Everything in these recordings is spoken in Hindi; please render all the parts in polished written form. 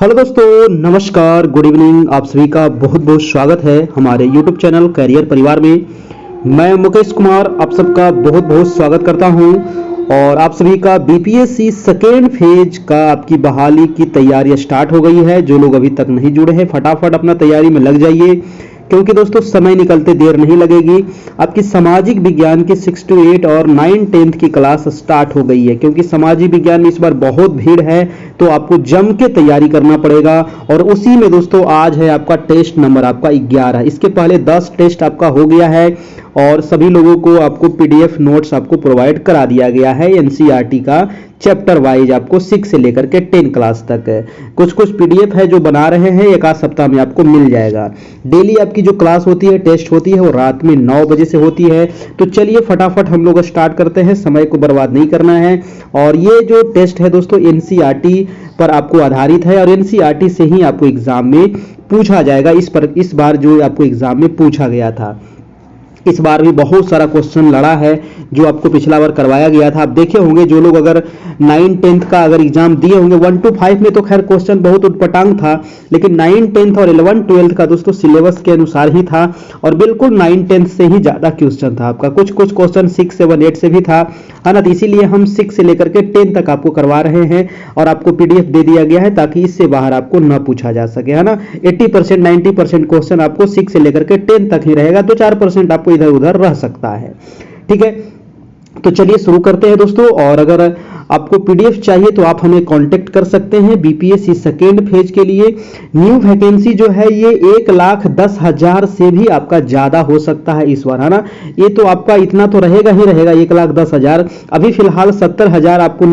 हेलो दोस्तों, नमस्कार, गुड इवनिंग। आप सभी का बहुत बहुत स्वागत है हमारे यूट्यूब चैनल करियर परिवार में। मैं मुकेश कुमार आप सबका बहुत बहुत स्वागत करता हूं और आप सभी का बीपीएससी सेकेंड फेज का आपकी बहाली की तैयारी स्टार्ट हो गई है। जो लोग अभी तक नहीं जुड़े हैं फटाफट अपना तैयारी में लग जाइए, क्योंकि दोस्तों समय निकलते देर नहीं लगेगी। आपकी सामाजिक विज्ञान की 6 to 8 और 9 10th की क्लास स्टार्ट हो गई है, क्योंकि सामाजिक विज्ञान में इस बार बहुत भीड़ है तो आपको जम के तैयारी करना पड़ेगा। और उसी में दोस्तों आज है आपका टेस्ट नंबर आपका 11। इसके पहले 10 टेस्ट आपका हो गया है और सभी लोगों को आपको पीडीएफ नोट्स आपको प्रोवाइड करा दिया गया है एनसीईआरटी का चैप्टर वाइज आपको 6 से लेकर के 10 क्लास तक है। कुछ कुछ पीडीएफ है जो बना रहे हैं, एक आध सप्ताह में आपको मिल जाएगा। डेली आपकी जो क्लास होती है, टेस्ट होती है, वो रात में 9 बजे से होती है। तो चलिए फटाफट हम लोग स्टार्ट करते हैं, समय को बर्बाद नहीं करना है। और ये जो टेस्ट है दोस्तों एनसीईआरटी पर आपको आधारित है और एनसीईआरटी से ही आपको एग्जाम में पूछा जाएगा। इस बार जो आपको एग्जाम में पूछा गया था, इस बार भी बहुत सारा क्वेश्चन लड़ा है जो आपको पिछला बार करवाया गया था। आप देखे होंगे जो लोग अगर 9 10th का अगर एग्जाम दिए होंगे, 1 to 5 में तो खैर क्वेश्चन बहुत उटपटांग था, लेकिन 9 10th और 11 12th का दोस्तों सिलेबस के अनुसार ही था और बिल्कुल 9 10th से ही ज्यादा क्वेश्चन था आपका। कुछ कुछ क्वेश्चन 6 7 8 से भी था, है ना। तो इसीलिए हम 6 से लेकर के 10 तक आपको करवा रहे हैं और आपको पीडीएफ दे दिया गया है ताकि इससे बाहर आपको न पूछा जा सके, है ना। 80% 90% क्वेश्चन आपको 6 से लेकर के 10 तक ही रहेगा, तो 4% आपको इधर उधर रह सकता है। ठीक है, तो चलिए शुरू करते हैं दोस्तों। और अगर आपको पीडीएफ चाहिए तो आप हमें कांटेक्ट कर सकते हैं बीपीएससी सेकेंड फेज के लिए। न्यू वैकेंसी जो है ये 1,10,000 से भी आपका ज्यादा हो सकता है इस बार, है ना। ये तो आपका इतना तो रहेगा ही रहेगा 1,10,000। अभी फिलहाल 70,000 आपको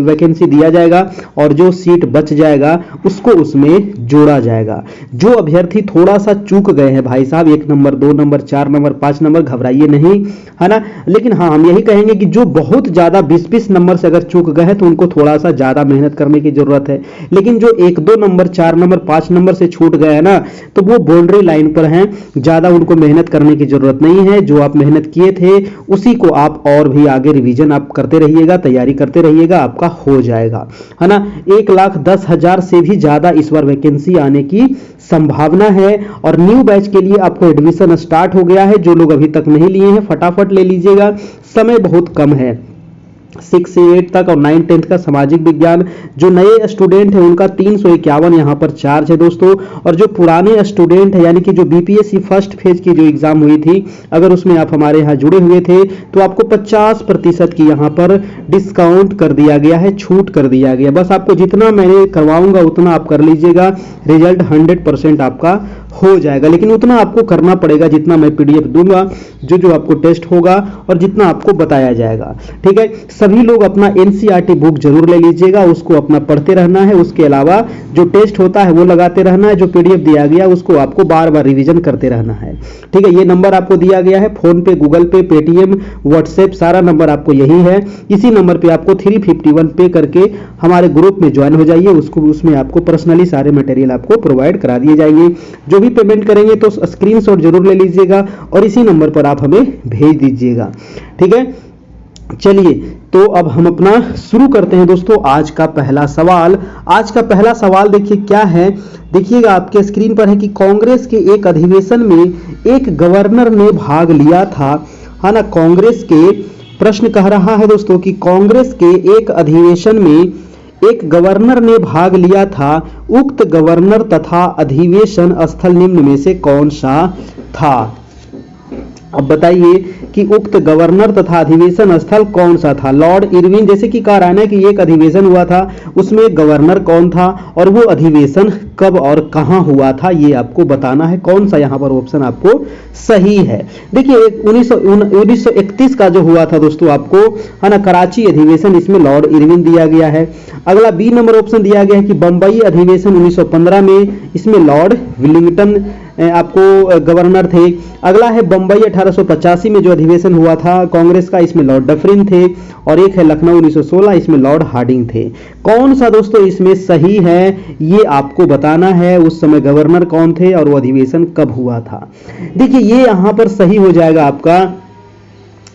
वैकेंसी दिया जाएगा और जो सीट बच जाएगा उसको उसमें जोड़ा जाएगा। जो अभ्यर्थी थोड़ा सा चूक गए हैं भाई साहब, 1 नंबर 2 नंबर 4 नंबर 5 नंबर, घबराइए नहीं, है ना। लेकिन हाँ, हम यही कहेंगे कि जो बहुत ज्यादा 20-20 नंबर से अगर चूक गए हैं तो उनको थोड़ा सा ज्यादा मेहनत करने की जरूरत है। लेकिन जो 1-2 नंबर 4 नंबर 5 नंबर से छूट गए हैं ना, तो वो बाउंड्री लाइन पर हैं, ज्यादा उनको मेहनत करने की जरूरत नहीं है। जो आप मेहनत किए थे उसी को आप और भी आगे रिवीजन आप करते रहिएगा, तैयारी करते रहिएगा, आपका हो जाएगा, है ना। 1,10,000 से भी ज्यादा इस बार वैकेंसी आने की संभावना है। और न्यू बैच के लिए आपको एडमिशन स्टार्ट हो गया है। जो लोग अभी तक नहीं लिए हैं फटाफट ले लीजिएगा, समय बहुत कम है। 6 से 8 तक और 9 10th का सामाजिक विज्ञान जो नए स्टूडेंट हैं उनका 351 यहाँ पर चार्ज है दोस्तों। और जो पुराने स्टूडेंट है यानी कि जो बीपीएससी फर्स्ट फेज की जो एग्जाम हुई थी, अगर उसमें आप हमारे यहाँ जुड़े हुए थे तो आपको 50% की यहाँ पर डिस्काउंट कर दिया गया है, छूट कर दिया गया। बस आपको जितना मैंने करवाऊंगा उतना आप कर लीजिएगा, रिजल्ट 100% आपका हो जाएगा। लेकिन उतना आपको करना पड़ेगा जितना मैं पीडीएफ दूंगा, जो जो आपको टेस्ट होगा और जितना आपको बताया जाएगा। ठीक है, सभी लोग अपना एनसीईआरटी बुक जरूर ले लीजिएगा, उसको अपना पढ़ते रहना है। उसके अलावा जो टेस्ट होता है वो लगाते रहना है, जो पीडीएफ दिया गया उसको आपको बार बार रिवीजन करते रहना है। ठीक है, ये नंबर आपको दिया गया है, फोन पे, गूगल पे, पेटीएम, व्हाट्सएप, सारा नंबर आपको यही है। इसी नंबर पे आपको 351 पे करके हमारे ग्रुप में ज्वाइन हो जाइए, उसमें आपको पर्सनली सारे मटेरियल आपको प्रोवाइड करा दिए जाएंगे। जो भी पेमेंट करेंगे तो स्क्रीनशॉट जरूर ले लीजिएगा और इसी नंबर पर आप हमें भेज दीजिएगा। ठीक है, चलिए तो अब हम अपना शुरू करते हैं दोस्तों। आज का पहला सवाल देखिए क्या है, देखिएगा आपके स्क्रीन पर है कि कांग्रेस के एक अधिवेशन में एक गवर्नर ने भाग लिया था, है ना। कांग्रेस के प्रश्न कह रहा है दोस्तों कि कांग्रेस के एक अधिवेशन में एक गवर्नर ने भाग लिया था, उक्त गवर्नर तथा अधिवेशन स्थल निम्न में से कौन सा था। अब बताइए कि उक्त गवर्नर तथा अधिवेशन स्थल कौन सा था। लॉर्ड इरविन, जैसे कि कह रहा है ना कि एक अधिवेशन हुआ था, उसमें गवर्नर कौन था और वो अधिवेशन कब और कहां हुआ था, ये आपको बताना है। कौन सा यहां पर ऑप्शन आपको सही है। देखिए 1931 का जो हुआ था दोस्तों आपको, है ना, कराची अधिवेशन, इसमें लॉर्ड इरविन दिया गया है। अगला बी नंबर ऑप्शन दिया गया है कि बंबई अधिवेशन 1915 में, इसमें लॉर्ड विलिंगटन आपको गवर्नर थे। अगला है बंबई 1885 में जो अधिवेशन हुआ था कांग्रेस का, इसमें लॉर्ड डफरिन थे। और एक है लखनऊ 1916, इसमें लॉर्ड हार्डिंग थे। कौन सा दोस्तों इसमें सही है ये आपको बताना है, उस समय गवर्नर कौन थे और वो अधिवेशन कब हुआ था। देखिए ये यहां पर सही हो जाएगा आपका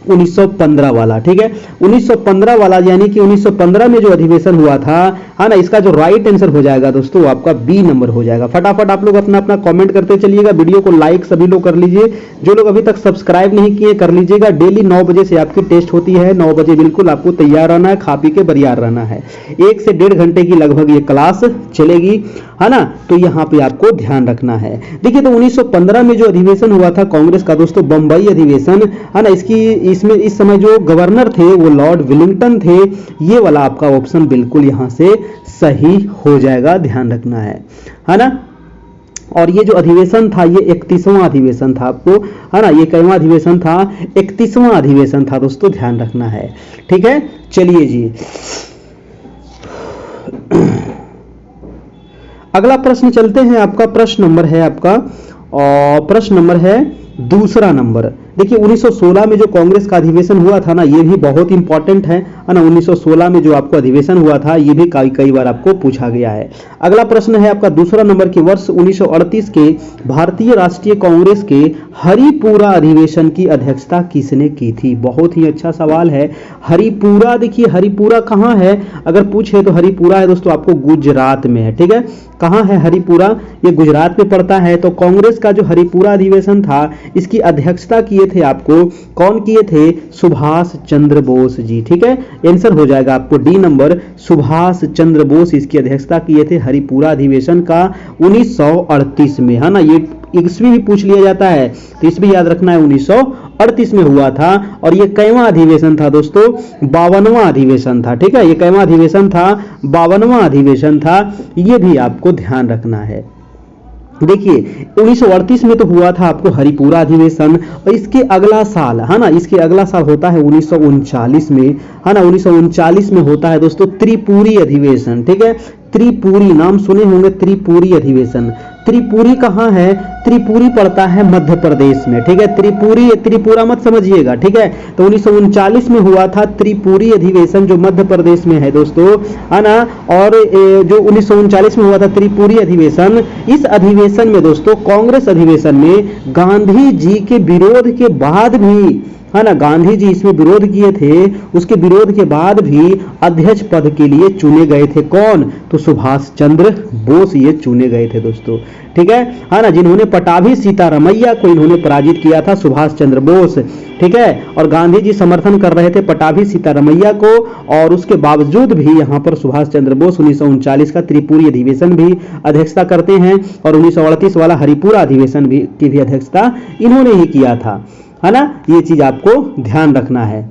1915 वाला, ठीक है, 1915 वाला, यानी कि 1915 में जो अधिवेशन हुआ था, है ना, इसका जो राइट आंसर हो जाएगा दोस्तों आपका बी नंबर हो जाएगा। फटाफट आप लोग अपना अपना कमेंट करते चलिएगा, वीडियो को लाइक सभी लोग कर लीजिए, जो लोग अभी तक सब्सक्राइब नहीं किए कर लीजिएगा। डेली 9 बजे से आपकी टेस्ट होती है, 9 बजे बिल्कुल आपको तैयार रहना है, खा पी के बरियार रहना है। 1 से 1.5 घंटे की लगभग ये क्लास चलेगी, है ना, तो यहाँ पे आपको ध्यान रखना है। देखिए, तो 1915 में जो अधिवेशन हुआ था कांग्रेस का दोस्तों, बंबई अधिवेशन, है ना, इसमें इस समय जो गवर्नर थे वो लॉर्ड विलिंगटन थे। ये वाला आपका ऑप्शन बिल्कुल यहाँ से सही हो जाएगा, ध्यान रखना है ना। और ये जो अधिवेशन था ये 31वां अधिवेशन था, आपको, है ना, ये कईवां अधिवेशन था, 31वां अधिवेशन था दोस्तों, ध्यान रखना है, ठीक है। चलिए जी, अगला प्रश्न चलते हैं। आपका प्रश्न नंबर है आपका, और प्रश्न नंबर है दूसरा नंबर। देखिए, 1916 में जो कांग्रेस का अधिवेशन हुआ था ना, ये भी बहुत इंपॉर्टेंट है ना। 1916 में जो आपको अधिवेशन हुआ था ये भी कई बार आपको पूछा गया है। अगला प्रश्न है आपका दूसरा नंबर की, वर्ष 1938 के भारतीय राष्ट्रीय कांग्रेस के हरिपुरा अधिवेशन की अध्यक्षता किसने की थी? बहुत ही अच्छा सवाल है। हरिपुरा, देखिए हरिपुरा कहाँ है, अगर पूछे तो हरिपुरा है दोस्तों आपको गुजरात में है, ठीक है। कहाँ है हरिपुरा? ये गुजरात में पड़ता है। तो कांग्रेस का जो हरिपुरा अधिवेशन था इसकी अध्यक्षता किए थे आपको, कौन किए थे? सुभाष चंद्र बोस जी, ठीक है। आंसर हो जाएगा आपको डी नंबर, सुभाष चंद्र बोस इसकी अध्यक्षता किए थे हरिपुरा अधिवेशन का 1938 में, है ना। ये ईस्वी भी पूछ लिया जाता है तो इसमें याद रखना है 1938 में हुआ था। और ये कईवां अधिवेशन था दोस्तों? 52वां अधिवेशन था, ठीक है। ये कईवां अधिवेशन था? 52वां अधिवेशन था, ये भी आपको ध्यान रखना है। देखिए, 1938 में तो हुआ था आपको हरिपुरा अधिवेशन, और इसके अगला साल, है ना, इसके अगला साल होता है 1939 में, है ना, 1939 में होता है दोस्तों त्रिपुरी अधिवेशन, ठीक है। त्रिपुरी नाम सुने होंगे, त्रिपुरी अधिवेशन। त्रिपुरी कहाँ है? त्रिपुरी पड़ता है मध्य प्रदेश में, ठीक है। त्रिपुरी, त्रिपुरा मत समझिएगा, ठीक है। तो 1939 में हुआ था त्रिपुरी अधिवेशन जो मध्य प्रदेश में है दोस्तों, है ना। और जो 1939 में हुआ था त्रिपुरी अधिवेशन, इस अधिवेशन में दोस्तों, कांग्रेस अधिवेशन में गांधी जी के विरोध के बाद भी, है ना, गांधी जी इसमें विरोध किए थे, उसके विरोध के बाद भी अध्यक्ष पद के लिए चुने गए थे कौन? तो सुभाष चंद्र बोस ये चुने गए थे दोस्तों, ठीक है ना। जिन्होंने पटाभी सीतारमैया को इन्होंने पराजित किया था, सुभाष चंद्र बोस, ठीक है। और गांधी जी समर्थन कर रहे थे पटाभी सीतारमैया को, और उसके बावजूद भी यहाँ पर सुभाष चंद्र बोस 1939 का त्रिपुरी अधिवेशन भी अध्यक्षता करते हैं, और 1938 वाला हरिपुरा अधिवेशन भी की भी अध्यक्षता इन्होंने ही किया था, है ना। ये चीज आपको ध्यान रखना है।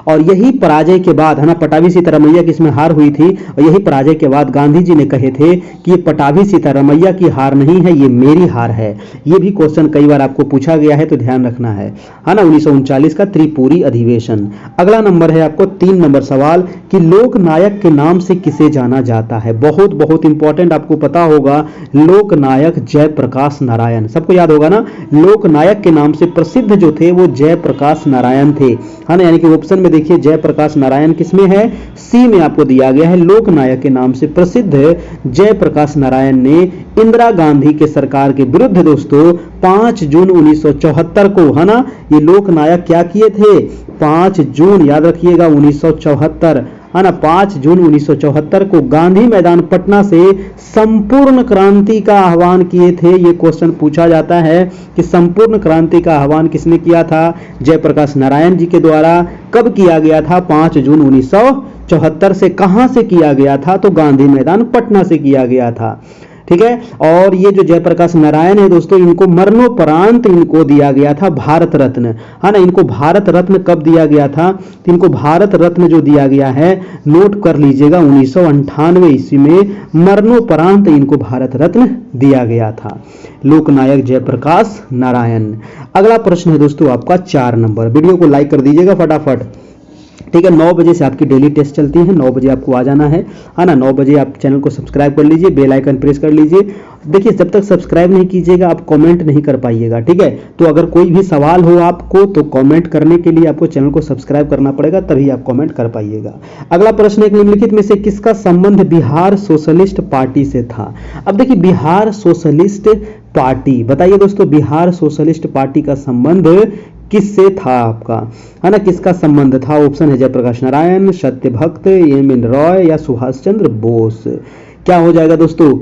और यही पराजय के बाद, है ना, पटाभी सीतारमैया की इसमें हार हुई थी, और यही पराजय के बाद गांधी जी ने कहे थे कि ये पटाभी सीतारमैया की हार नहीं है, ये मेरी हार है। ये भी क्वेश्चन कई बार आपको पूछा गया है, तो ध्यान रखना है ना। 1939 का त्रिपुरी अधिवेशन। अगला नंबर है आपको 3 नंबर सवाल कि लोकनायक के नाम से किसे जाना जाता है? बहुत बहुत इंपॉर्टेंट, आपको पता होगा, लोकनायक जयप्रकाश नारायण, सबको याद होगा ना। लोकनायक के नाम से प्रसिद्ध जो थे वो जयप्रकाश नारायण थे, है ना। यानी कि ऑप्शन में देखिए जयप्रकाश नारायण किसमें है? सी में आपको दिया गया है। लोकनायक के नाम से प्रसिद्ध जयप्रकाश नारायण ने इंदिरा गांधी के सरकार के विरुद्ध दोस्तों 5 जून 1974 को, है ना, ये लोकनायक क्या किए थे? 5 जून याद रखिएगा 1974, है ना, 5 जून 1974 को गांधी मैदान पटना से संपूर्ण क्रांति का आह्वान किए थे। ये क्वेश्चन पूछा जाता है कि संपूर्ण क्रांति का आह्वान किसने किया था? जयप्रकाश नारायण जी के द्वारा। कब किया गया था? 5 जून 1974 से। कहां से किया गया था? तो गांधी मैदान पटना से किया गया था, ठीक है। और ये जो जयप्रकाश नारायण है दोस्तों, इनको मरणोपरांत इनको दिया गया था भारत रत्न, है ना। इनको भारत रत्न कब दिया गया था? तो इनको भारत रत्न जो दिया गया है, नोट कर लीजिएगा, 1998 ईस्वी में मरणोपरांत इनको भारत रत्न दिया गया था, लोकनायक जयप्रकाश नारायण। अगला प्रश्न है दोस्तों आपका 4 नंबर। वीडियो को लाइक कर दीजिएगा फटाफट, ठीक है। 9 बजे से आपकी डेली टेस्ट चलती है, 9 बजे आपको आ जाना है ना। 9 बजे आप चैनल को सब्सक्राइब कर लीजिए, बेल आइकन प्रेस कर लीजिए। देखिए, जब तक सब्सक्राइब नहीं कीजिएगा आप कमेंट नहीं कर पाइएगा, ठीक है। तो अगर कोई भी सवाल हो आपको, तो कमेंट करने के लिए आपको चैनल को सब्सक्राइब करना पड़ेगा, तभी आप कमेंट कर पाइएगा। अगला प्रश्न है, निम्नलिखित में से किसका संबंध बिहार सोशलिस्ट पार्टी से था? अब देखिए, बिहार सोशलिस्ट पार्टी, बताइए दोस्तों, बिहार सोशलिस्ट पार्टी का संबंध किससे था आपका, है ना, किसका संबंध था? ऑप्शन है जयप्रकाश नारायण, सत्यभक्त, एम.एन. रॉय या सुभाष चंद्र बोस। क्या हो जाएगा दोस्तों?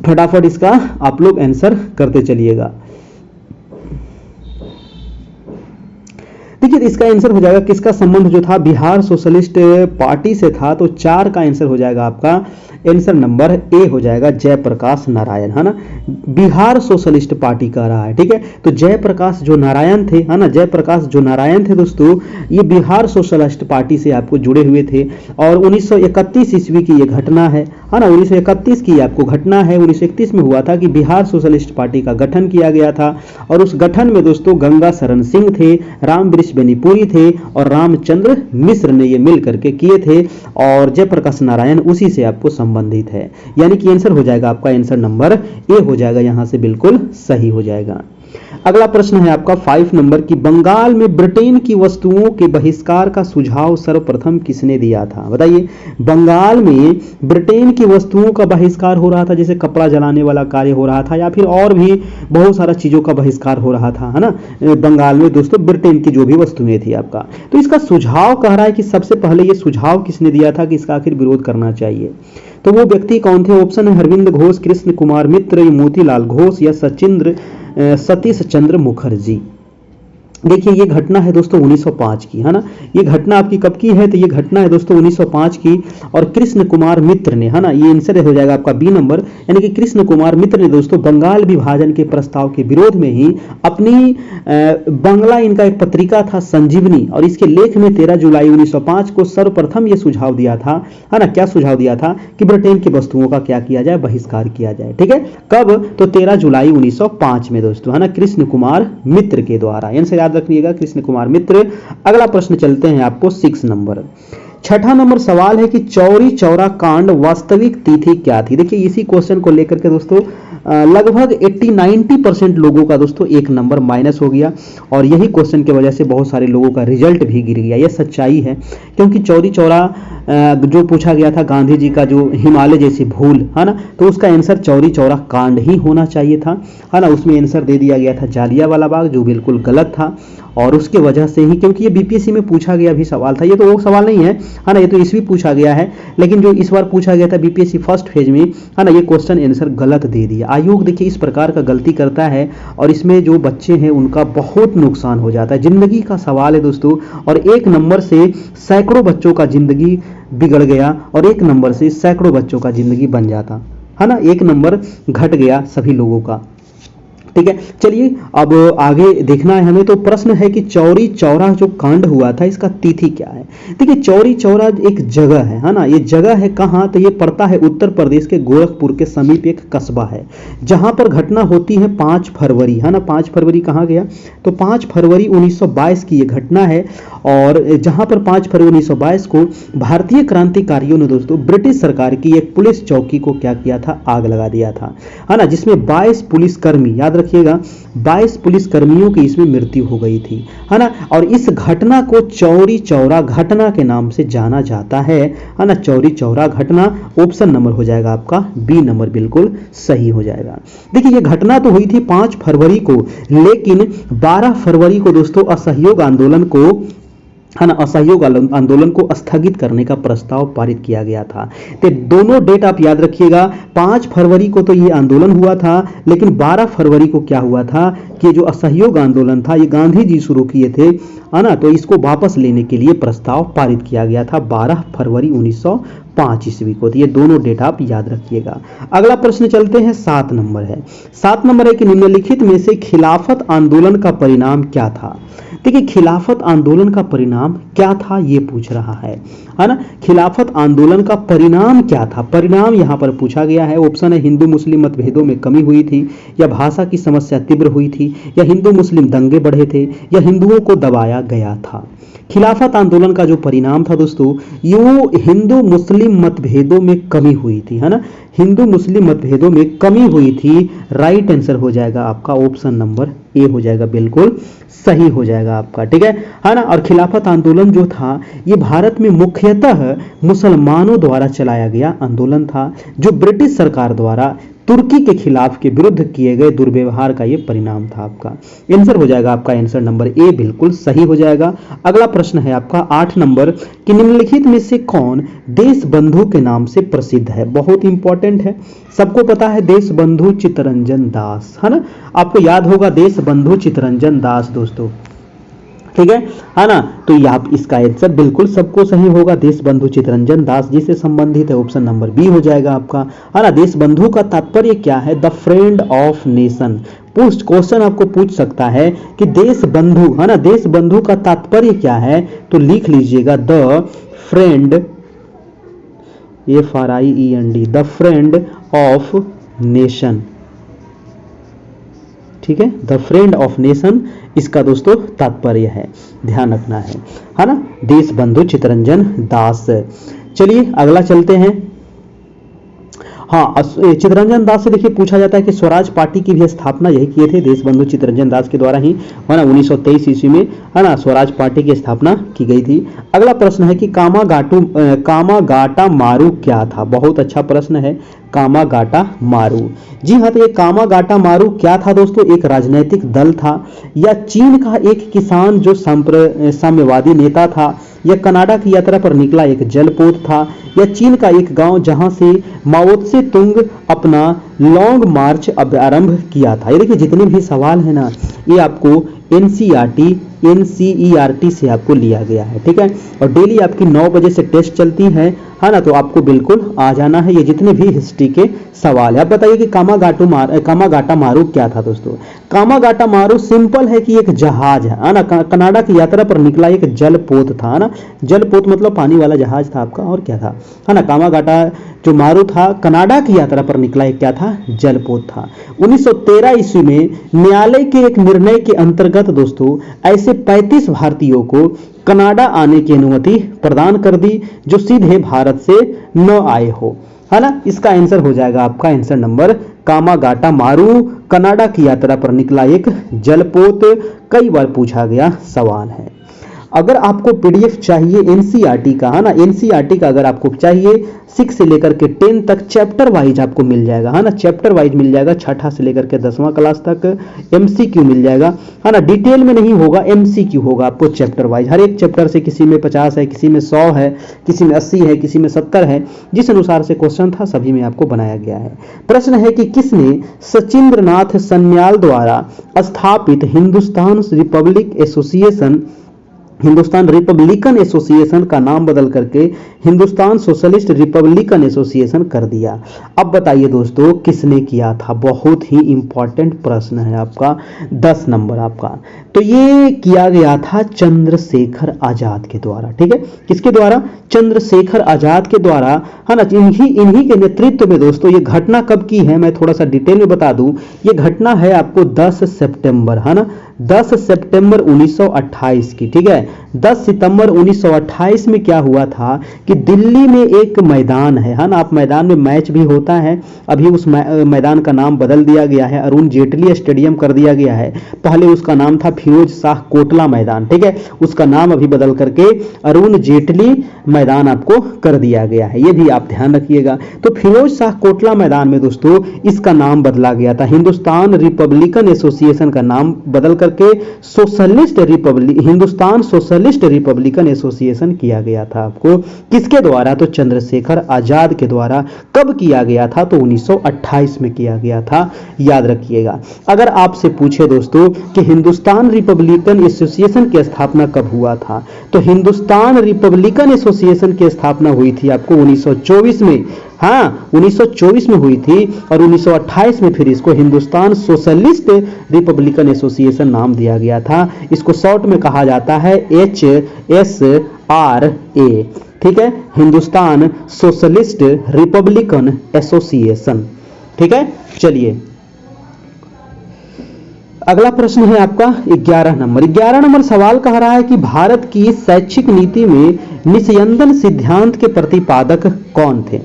फटाफट इसका आप लोग आंसर करते चलिएगा। देखिए इसका आंसर हो जाएगा, किसका संबंध जो था बिहार सोशलिस्ट पार्टी से था, तो 4 का आंसर हो जाएगा आपका आंसर नंबर ए हो जाएगा जयप्रकाश नारायण, है ना। बिहार सोशलिस्ट पार्टी कह रहा है, ठीक है। तो जयप्रकाश जो नारायण थे, है ना, जयप्रकाश जो नारायण थे दोस्तों, ये बिहार सोशलिस्ट पार्टी से आपको जुड़े हुए थे। और 1931 ईस्वी की ये घटना है ना, 1931 की आपको घटना है। 1931 में हुआ था कि बिहार सोशलिस्ट पार्टी का गठन किया गया था, और उस गठन में दोस्तों गंगा शरण सिंह थे, राम बेनीपुरी थे और रामचंद्र मिश्र ने ये मिल करके किए थे, और जयप्रकाश नारायण उसी से आपको संबंधित है। यानी कि आंसर हो जाएगा आपका आंसर नंबर ए हो जाएगा, यहां से बिल्कुल सही हो जाएगा। अगला प्रश्न है आपका 5 नंबर की, बंगाल में ब्रिटेन की वस्तुओं के बहिष्कार का सुझाव सर्वप्रथम किसने दिया था? बताइए, बंगाल में ब्रिटेन की वस्तुओं का बहिष्कार हो रहा था, जैसे कपड़ा जलाने वाला कार्य हो रहा था, या फिर और भी बहुत सारा चीजों का बहिष्कार हो रहा था, है ना, बंगाल में दोस्तों ब्रिटेन की जो भी वस्तुएं थी आपका। तो इसका सुझाव कह रहा है कि सबसे पहले ये सुझाव किसने दिया था कि इसका आखिर विरोध करना चाहिए? तो वो व्यक्ति कौन थे? ऑप्शन है अरविंद घोष, कृष्ण कुमार मित्र, मोतीलाल घोष या सतीश चंद्र मुखर्जी। देखिए ये घटना है दोस्तों 1905 की, है ना। ये घटना आपकी कब की है? तो ये घटना है दोस्तों 1905 की, और कृष्ण कुमार मित्र ने, है ना, ये आंसर हो जाएगा आपका बी नंबर, यानी कि कृष्ण कुमार मित्र ने दोस्तों बंगाल विभाजन के प्रस्ताव के विरोध में ही अपनी बंगला, इनका एक पत्रिका था संजीवनी, और इसके लेख में 13 जुलाई 1905 को सर्वप्रथम ये सुझाव दिया था, है ना। क्या सुझाव दिया था? कि ब्रिटेन की वस्तुओं का क्या किया जाए? बहिष्कार किया जाए, ठीक है। कब? तो 13 जुलाई 1905 में दोस्तों, है ना, कृष्ण कुमार मित्र के द्वारा। यानी याद रखिएगा कृष्ण कुमार मित्र। अगला प्रश्न चलते हैं आपको 6 नंबर। 6ठा नंबर सवाल है कि चौरी चौरा कांड वास्तविक तिथि क्या थी? देखिए इसी क्वेश्चन को लेकर के दोस्तों लगभग 80-90% लोगों का दोस्तों 1 नंबर माइनस हो गया, और यही क्वेश्चन की वजह से बहुत सारे लोगों का रिजल्ट भी गिर गया। यह सच्चाई है, क्योंकि चौरी चौरा जो पूछा गया था गांधी जी का जो हिमालय जैसी भूल, है ना, तो उसका आंसर चौरी चौरा कांड ही होना चाहिए था, है ना। उसमें आंसर दे दिया गया था जालियांवाला बाग, जो बिल्कुल गलत था, और उसके वजह से ही, क्योंकि ये बीपीएससी में पूछा गया भी सवाल था, ये तो वो सवाल नहीं है, है ना, ये तो इसवी पूछा गया है, लेकिन जो इस बार पूछा गया था बीपीएससी फर्स्ट फेज में, है ना, ये क्वेश्चन आंसर गलत दे दिया। आयोग देखिए इस प्रकार का गलती करता है, और इसमें जो बच्चे हैं उनका बहुत नुकसान हो जाता है। जिंदगी का सवाल है दोस्तों, और 1 नंबर से सैकड़ों बच्चों का जिंदगी बिगड़ गया, और 1 नंबर से सैकड़ों बच्चों का जिंदगी बन जाता, है ना। 1 नंबर घट गया सभी लोगों का, ठीक है। चलिए अब आगे देखना है हमें। तो प्रश्न है कि चौरी चौरा जो कांड हुआ था इसका तिथि क्या है? देखिए चौरी चौरा एक जगह है ना, ये जगह है कहाँ? तो ये पड़ता है उत्तर प्रदेश के गोरखपुर के समीप एक कस्बा है, जहां पर घटना होती है 5 फरवरी, है ना। 5 फरवरी कहाँ गया? तो 5 फरवरी 1922 की ये घटना है, और जहां पर 5 फरवरी 1922 को भारतीय क्रांतिकारियों ने दोस्तों ब्रिटिश सरकार की एक पुलिस चौकी को क्या किया था? आग लगा दिया था, है ना, जिसमें 22 पुलिसकर्मी, याद रखिएगा 22 पुलिसकर्मियों की इसमें मृत्यु हो गई थी, है ना। और इस घटना को चौरी चौरा घटना के नाम से जाना जाता है ना। चौरी चौरा घटना ऑप्शन नंबर हो जाएगा आपका बी नंबर, बिल्कुल सही हो जाएगा। देखिए ये घटना तो हुई थी 5 फरवरी को, लेकिन 12 फरवरी को दोस्तों असहयोग आंदोलन को, है ना, असहयोग आंदोलन को स्थगित करने का प्रस्ताव पारित किया गया था। तो दोनों डेट आप याद रखिएगा, 5 फरवरी को तो ये आंदोलन हुआ था, लेकिन 12 फरवरी को क्या हुआ था कि जो असहयोग आंदोलन था ये गांधी जी शुरू किए थे, है ना, तो इसको वापस लेने के लिए प्रस्ताव पारित किया गया था 12 फरवरी 1905 ईस्वी को। तो ये दोनों डेट आप याद रखिएगा। अगला प्रश्न चलते हैं 7 नंबर है। 7 नंबर है कि निम्नलिखित में से खिलाफत आंदोलन का परिणाम क्या था? देखिए खिलाफत आंदोलन का परिणाम क्या था ये पूछ रहा है ना। खिलाफत आंदोलन का परिणाम क्या था? परिणाम यहां पर पूछा गया है। ऑप्शन है हिंदू मुस्लिम मतभेदों में कमी हुई थी, या भाषा की समस्या तीव्र हुई थी, या हिंदू मुस्लिम दंगे बढ़े थे, या हिंदुओं को दबाया गया था। खिलाफत आंदोलन का जो परिणाम था दोस्तों, यो हिंदू मुस्लिम मतभेदों में कमी हुई थी, है ना, हिंदू मुस्लिम मतभेदों में कमी हुई थी। राइट आंसर हो जाएगा आपका ऑप्शन नंबर ए हो जाएगा, बिल्कुल सही हो जाएगा आपका, ठीक है ना। और खिलाफत आंदोलन जो था ये भारत में मुख्यतः मुसलमानों द्वारा चलाया गया आंदोलन था, जो ब्रिटिश सरकार द्वारा तुर्की के खिलाफ के विरुद्ध किए गए दुर्व्यवहार का ये परिणाम था आपका। आंसर हो जाएगा आपका आंसर नंबर ए बिल्कुल सही हो जाएगा। अगला प्रश्न है आपका 8 नंबर कि निम्नलिखित में से कौन देश बंधु के नाम से प्रसिद्ध है। बहुत इंपॉर्टेंट है, सबको पता है देश बंधु चित्तरंजन दास, है ना, आपको याद होगा देश बंधु चित्तरंजन दास दोस्तों, ठीक है ना। तो यहाँ इसका आंसर बिल्कुल सबको सही होगा, देश बंधु चित्तरंजन दास जी से संबंधित है, ऑप्शन नंबर बी हो जाएगा आपका, है ना। देश बंधु का तात्पर्य क्या है, द फ्रेंड ऑफ नेशन। पूछ क्वेश्चन आपको पूछ सकता है कि देश बंधु, है ना, देश बंधु का तात्पर्य क्या है, तो लिख लीजिएगा the friend, FRIEND, the friend of nation, ठीक है, द फ्रेंड ऑफ नेशन इसका दोस्तों तात्पर्य है, ध्यान रखना है ना, देश बंधु चित्तरंजन दास। चलिए अगला चलते हैं। हाँ, चित्तरंजन दास से देखिए पूछा जाता है कि स्वराज पार्टी की भी स्थापना यही किए थे देश बंधु चित्तरंजन दास के द्वारा ही, है ना, 1923 ईस्वी में, है ना, स्वराज पार्टी की स्थापना की गई थी। अगला प्रश्न है कि कामागाटा मारू क्या था। बहुत अच्छा प्रश्न है, कामागाटा मारू। जी हाँ, तो ये कामागाटा मारू क्या था दोस्तों, एक राजनीतिक दल था, या चीन का एक किसान जो साम्यवादी नेता था, या कनाडा की यात्रा पर निकला एक जलपोत था, या चीन का एक गांव जहां से माओ त्से तुंग अपना लॉन्ग मार्च आरंभ किया था। ये देखिए जितने भी सवाल है ना, ये आपको NCERT से आपको लिया गया है, ठीक है, और डेली आपकी 9 बजे से टेस्ट चलती है ना, तो आपको बिल्कुल आ जाना है ये जितने भी हिस्ट्री के सवाल है। आप बताइए कि कामागाटा मारू क्या था दोस्तों। कामागाटा मारू सिंपल है कि एक जहाज है ना, कनाडा की यात्रा पर निकला एक जलपोत था, है ना, जलपोत मतलब पानी वाला जहाज था आपका, और क्या था, है ना, कामागाटा जो मारू था कनाडा की यात्रा पर निकला एक क्या था, जलपोत था। 1913 ईस्वी में न्यायालय के एक निर्णय के अंतर्गत दोस्तों ऐसे 35 भारतीयों को कनाडा आने की अनुमति प्रदान कर दी जो सीधे भारत से न आए हो, है ना। इसका आंसर हो जाएगा आपका आंसर नंबर कामागाटा मारू, कनाडा की यात्रा पर निकला एक जलपोत, कई बार पूछा गया सवाल है। अगर आपको पीडीएफ चाहिए एनसीईआरटी का, है ना, एनसीईआरटी का अगर आपको चाहिए 6 से लेकर के 10 तक चैप्टर वाइज आपको मिल जाएगा, है ना, चैप्टर वाइज मिल जाएगा, छठा से लेकर के 10वां क्लास तक एमसीक्यू मिल जाएगा, है ना, डिटेल में नहीं होगा, एमसीक्यू होगा आपको चैप्टर वाइज, हर एक चैप्टर से किसी में 50 है, किसी में 100 है, किसी में 80 है, किसी में 70 है, जिस अनुसार से क्वेश्चन था सभी में आपको बनाया गया है। प्रश्न है कि किसने सचिंद्रनाथ सन्याल द्वारा स्थापित हिंदुस्तान रिपब्लिकन एसोसिएशन का नाम बदल करके हिंदुस्तान सोशलिस्ट रिपब्लिकन एसोसिएशन कर दिया। अब बताइए दोस्तों किसने किया था, बहुत ही इंपॉर्टेंट प्रश्न है आपका, 10 नंबर आपका। तो ये किया गया था चंद्रशेखर आजाद के द्वारा, ठीक है, किसके द्वारा, चंद्रशेखर आजाद के द्वारा, है ना, इन्हीं के नेतृत्व में दोस्तों ये घटना कब की है मैं थोड़ा सा डिटेल में बता दूं। ये घटना है आपको 10 सितंबर, है ना, 10 सितंबर 1928 की, ठीक है। 10 सितंबर 1928 में क्या हुआ था कि दिल्ली में एक मैदान है ना, आप मैदान में मैच भी होता है, अभी उस मैदान का नाम बदल दिया गया है, अरुण जेटली स्टेडियम कर दिया गया है, पहले उसका नाम था फिरोज शाह कोटला मैदान, ठीक है, उसका नाम अभी बदल करके अरुण जेटली मैदान आपको कर दिया गया है, ये भी आप ध्यान रखिएगा। तो फिरोज शाह कोटला मैदान में दोस्तों इसका नाम बदला गया था, हिंदुस्तान रिपब्लिकन एसोसिएशन का नाम बदल करके हिंदुस्तान सोशलिस्ट रिपब्लिकन एसोसिएशन किया गया था आपको, किसके द्वारा, तो चंद्रशेखर आजाद के द्वारा। कब किया गया था, तो 1928 में किया गया था, याद रखिएगा। अगर आपसे पूछे दोस्तों कि हिंदुस्तान रिपब्लिकन एसोसिएशन की स्थापना कब हुआ था, तो हिंदुस्तान रिपब्लिकन एसोसिएशन की स्थापना हुई थी आपको 1924 में, हाँ 1924 में हुई थी, और 1928 में फिर इसको हिंदुस्तान सोशलिस्ट रिपब्लिकन एसोसिएशन नाम दिया गया था। इसको शॉर्ट में कहा जाता है HSRA, ठीक है, हिंदुस्तान सोशलिस्ट रिपब्लिकन एसोसिएशन, ठीक है। चलिए अगला प्रश्न है आपका 11 नंबर सवाल कह रहा है कि भारत की शैक्षिक नीति में निस्यंदन सिद्धांत के प्रतिपादक कौन थे।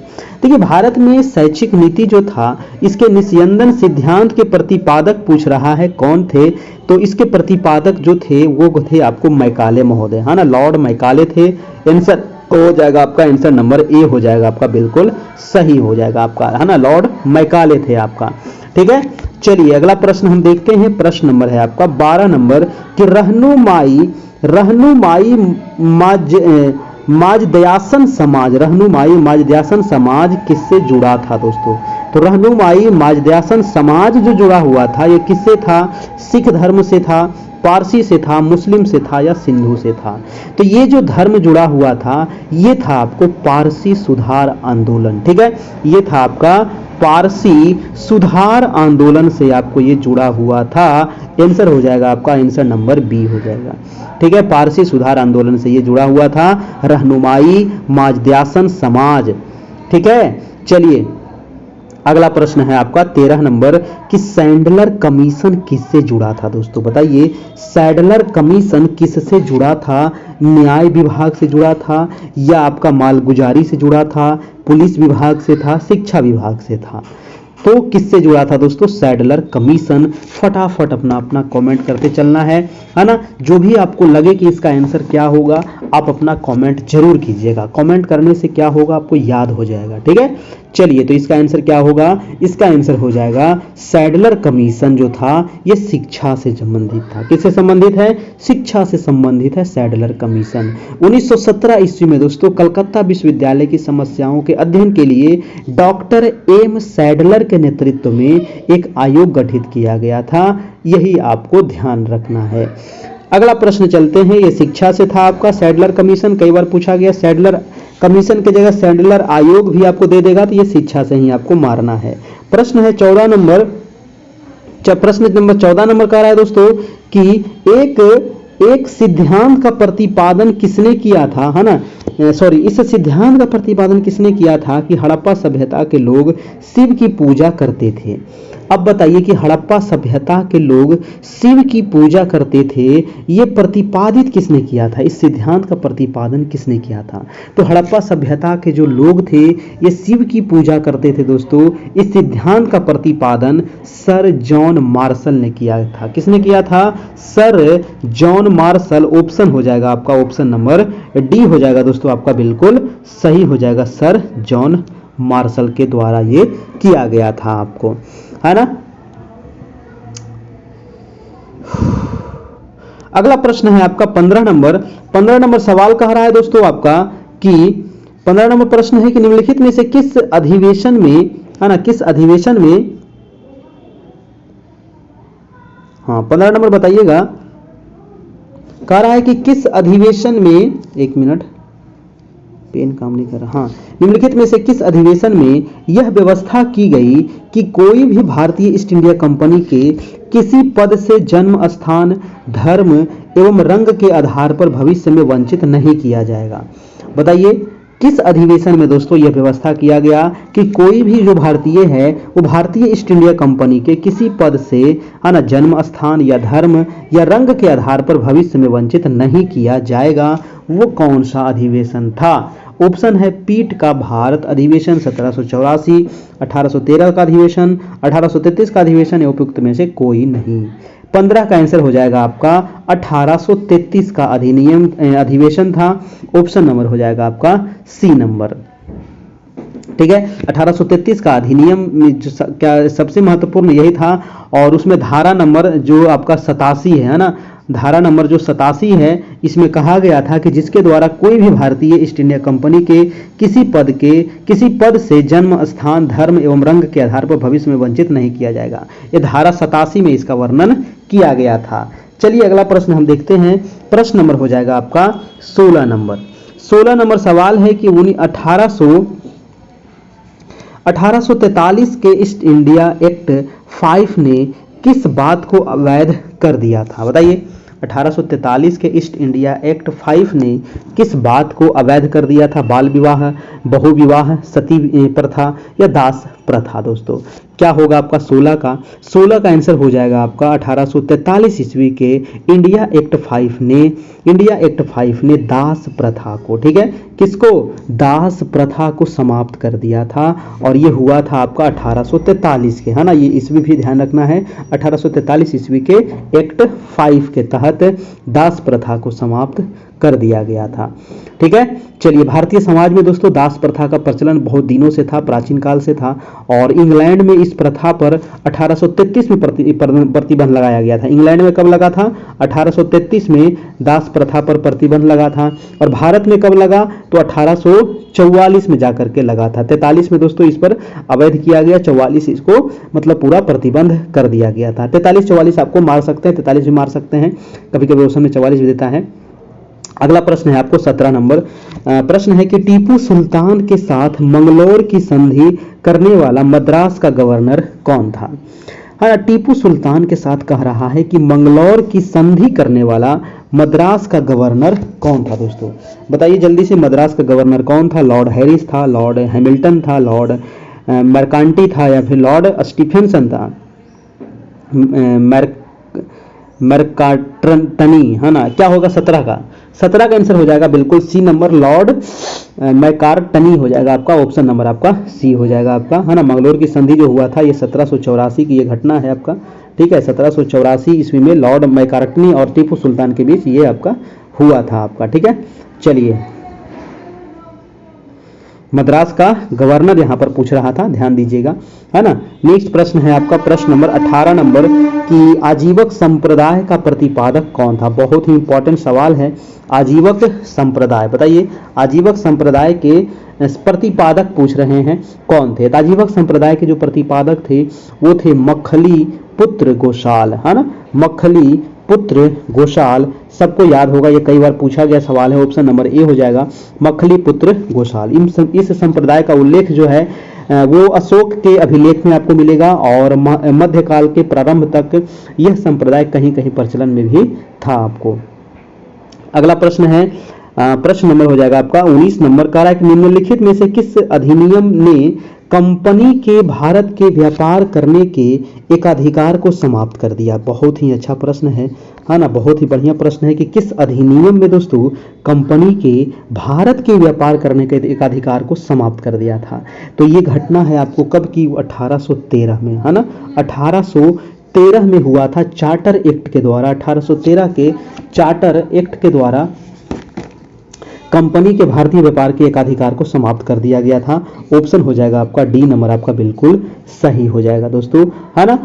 देखिए भारत में शैक्षिक नीति जो था इसके निस्यंदन सिद्धांत के प्रतिपादक पूछ रहा है कौन थे, तो इसके प्रतिपादक जो थे वो थे आपको मैकाले महोदय, है ना, लॉर्ड मैकाले थे। आंसर हो जाएगा आपका आंसर नंबर ए हो जाएगा आपका, बिल्कुल सही हो जाएगा आपका, है ना, लॉर्ड मैकाले थे आपका। ठीक है, चलिए अगला प्रश्न हम देखते हैं। प्रश्न नंबर है आपका 12 नंबर कि रहनुमाई माजदयासन समाज, रहनुमाई माजदयासन समाज किससे जुड़ा था दोस्तों? तो रहनुमाई माजदयासन समाज जो जुड़ा हुआ था ये किससे था? सिख धर्म से था, पारसी से था, मुस्लिम से था या सिंधु से था? तो ये जो धर्म जुड़ा हुआ था ये था आपको पारसी सुधार आंदोलन। ठीक है, ये था आपका पारसी सुधार आंदोलन से आपको ये जुड़ा हुआ था। आंसर हो जाएगा आपका आंसर नंबर बी हो जाएगा। ठीक है, पारसी सुधार आंदोलन से ये जुड़ा हुआ था रहनुमाई माजदयासन समाज। ठीक है, चलिए अगला प्रश्न है आपका 13 नंबर कि सैंडलर कमीशन किससे जुड़ा था दोस्तों? बताइए, सैडलर कमीशन किससे जुड़ा था? न्याय विभाग से जुड़ा था या आपका मालगुजारी से जुड़ा था, पुलिस विभाग से था, शिक्षा विभाग से था? तो किससे जुड़ा था दोस्तों? Sadler commission. फटाफट अपना अपना कमेंट करते चलना है ना। जो भी आपको लगे कि इसका आंसर क्या होगा आप अपना कमेंट जरूर कीजिएगा। कमेंट करने से क्या होगा, आपको याद हो जाएगा। ठीक है, चलिए तो इसका आंसर क्या होगा? इसका आंसर हो जाएगा सैडलर कमीशन जो था ये शिक्षा से संबंधित था। किससे संबंधित है? शिक्षा से संबंधित है सैडलर कमीशन। 1917 ईस्वी में दोस्तों कलकत्ता विश्वविद्यालय की समस्याओं के अध्ययन के लिए डॉक्टर एम सैडलर के नेतृत्व में एक आयोग गठित किया गया था। यही आपको ध्यान रखना है। अगला प्रश्न चलते हैं। ये शिक्षा से था आपका सैडलर कमीशन, कई बार पूछा गया। सैडलर कमीशन की जगह सैडलर आयोग भी आपको दे देगा, तो ये शिक्षा से ही आपको मारना है। प्रश्न है 14 नंबर। प्रश्न नंबर 14 नंबर कह रहा है दोस्तों कि एक सिद्धांत का प्रतिपादन किसने किया था, है ना, सॉरी, इस सिद्धांत का प्रतिपादन किसने किया था कि हड़प्पा सभ्यता के लोग शिव की पूजा करते थे? अब बताइए कि हड़प्पा सभ्यता के लोग शिव की पूजा करते थे, ये प्रतिपादित किसने किया था? इस सिद्धांत का प्रतिपादन किसने किया था? तो हड़प्पा सभ्यता के जो लोग थे ये शिव की पूजा करते थे दोस्तों। इस सिद्धांत का प्रतिपादन सर जॉन मार्शल ने किया था। किसने किया था? Sir John Marshall. ऑप्शन हो जाएगा आपका ऑप्शन नंबर डी हो जाएगा दोस्तों, आपका बिल्कुल सही हो जाएगा। सर जॉन मार्शल के द्वारा ये किया गया था आपको, है ना। अगला प्रश्न है आपका 15 नंबर। 15 नंबर सवाल कह रहा है दोस्तों आपका कि 15 नंबर प्रश्न है कि निम्नलिखित में से किस अधिवेशन में, है ना, किस अधिवेशन में, हाँ 15 नंबर बताइएगा, कह रहा है कि किस अधिवेशन में, एक मिनट पेन काम नहीं कर रहा, हाँ, निम्नलिखित में से किस अधिवेशन में यह व्यवस्था की गई कि कोई भी भारतीय ईस्ट इंडिया कंपनी के किसी पद से जन्म स्थान, धर्म एवं रंग के आधार पर भविष्य में वंचित नहीं किया जाएगा? बताइए किस अधिवेशन में दोस्तों यह व्यवस्था किया गया कि कोई भी जो भारतीय है वो भारतीय ईस्ट इंडिया कंपनी के किसी पद से, है ना, जन्म स्थान या धर्म या रंग के आधार पर भविष्य में वंचित नहीं किया जाएगा? वो कौन सा अधिवेशन था? ऑप्शन है पीठ का भारत अधिवेशन 1784, 1813 का अधिवेशन, 1833 का अधिवेशन या उपयुक्त में से कोई नहीं। 15 का आंसर हो जाएगा आपका 1833 का अधिनियम अधिवेशन था। ऑप्शन नंबर हो जाएगा आपका सी नंबर। ठीक है, 1833 का अधिनियम क्या सबसे महत्वपूर्ण यही था, और उसमें धारा नंबर जो आपका 87 है ना, धारा नंबर जो 87 है, इसमें कहा गया था कि जिसके द्वारा कोई भी भारतीय ईस्ट इंडिया कंपनी के किसी पद से जन्म स्थान, धर्म एवं रंग के आधार पर भविष्य में वंचित नहीं किया जाएगा। ये धारा 87 में इसका वर्णन किया गया था। चलिए अगला प्रश्न हम देखते हैं। प्रश्न नंबर हो जाएगा आपका 16 नंबर। 16 नंबर सवाल है कि 1843 के ईस्ट इंडिया एक्ट 5 ने किस बात को अवैध कर दिया था? बताइए 1843 के ईस्ट इंडिया एक्ट 5 ने किस बात को अवैध कर दिया था? बाल विवाह, बहुविवाह, सती प्रथा या दास प्रथा? दोस्तों क्या होगा आपका 16 का आंसर हो जाएगा आपका 1843 ईस्वी के इंडिया एक्ट 5 ने दास प्रथा को, ठीक है, किसको? दास प्रथा को समाप्त कर दिया था, और ये हुआ था आपका 1843 के, है ना, ये ईस्वी भी ध्यान रखना है। 1843 ईस्वी के एक्ट 5 के तहत दास प्रथा को समाप्त कर दिया गया था। ठीक है, चलिए भारतीय समाज में दोस्तों दास प्रथा का प्रचलन बहुत दिनों से था, प्राचीन काल से था, और इंग्लैंड में इस प्रथा पर 1833 में प्रतिबंध लगाया गया था। इंग्लैंड में कब लगा था? 1833 में दास प्रथा पर प्रतिबंध लगा था। और भारत में कब लगा? तो 1844 में जाकर के लगा था। 43 में दोस्तों इस पर अवैध किया गया, 44 इसको मतलब पूरा प्रतिबंध कर दिया गया था। 43-44 आपको मार सकते हैं, 43 भी मार सकते हैं, कभी कभी ऑप्शन में 44 भी देता है। अगला प्रश्न है आपको 17 नंबर प्रश्न है कि टीपू सुल्तान के साथ मंगलौर की संधि करने वाला मद्रास का गवर्नर कौन था? हाँ, टीपू सुल्तान के साथ कह रहा है कि मंगलौर की संधि करने वाला मद्रास का गवर्नर कौन था दोस्तों? बताइए जल्दी से, मद्रास का गवर्नर कौन था? लॉर्ड हैरिस था, लॉर्ड हैमिल्टन था, लॉर्ड मर्कांटी था, या फिर लॉर्ड स्टीफेंसन था? मैकार्टनी, है ना? क्या होगा 17 का? 17 का आंसर हो जाएगा बिल्कुल सी नंबर, लॉर्ड मैकार्टनी हो जाएगा आपका, ऑप्शन नंबर आपका सी हो जाएगा आपका, है ना? मंगलौर की संधि जो हुआ था ये 1784 की ये घटना है आपका। ठीक है, 1784 ईस्वी में लॉर्ड मैकार्टनी और टीपू सुल्तान के बीच ये आपका हुआ था आपका। ठीक है, चलिए मद्रास का गवर्नर यहां पर पूछ रहा था, ध्यान दीजिएगा, है ना? नेक्स्ट प्रश्न है आपका प्रश्न नंबर 18 नंबर कि आजीवक संप्रदाय का प्रतिपादक कौन था? बहुत ही इंपॉर्टेंट सवाल है। आजीवक संप्रदाय, बताइए आजीवक संप्रदाय के प्रतिपादक पूछ रहे हैं कौन थे? आजीवक संप्रदाय के जो प्रतिपादक थे वो थे मखली पुत्र गोशाल, है ना? मखली पुत्र गोशाल, सबको याद होगा, ये कई बार पूछा गया सवाल है, ऑप्शन नंबर ए हो जाएगा, मखली पुत्र गोशाल। इस संप्रदाय का उल्लेख जो है वो अशोक के अभिलेख में आपको मिलेगा, और मध्यकाल के प्रारंभ तक यह संप्रदाय कहीं कहीं प्रचलन में भी था आपको। अगला प्रश्न है प्रश्न नंबर हो जाएगा आपका 19 नंबर, कह रहा है कि निम्नलिखित में से किस अधिनियम ने कंपनी के भारत के व्यापार करने के एकाधिकार को समाप्त कर दिया? बहुत ही अच्छा प्रश्न है ना? बहुत ही बढ़िया प्रश्न है कि किस अधिनियम में दोस्तों कंपनी के भारत के व्यापार करने के एकाधिकार को समाप्त कर दिया था? तो ये घटना है आपको कब की? 1813 में, है ना? 1813 में हुआ था, चार्टर एक्ट के द्वारा। 1813 के चार्टर एक्ट के द्वारा कंपनी के भारतीय व्यापार के एकाधिकार को समाप्त कर दिया गया था। ऑप्शन हो जाएगा आपका डी नंबर आपका बिल्कुल सही हो जाएगा दोस्तों, है ना?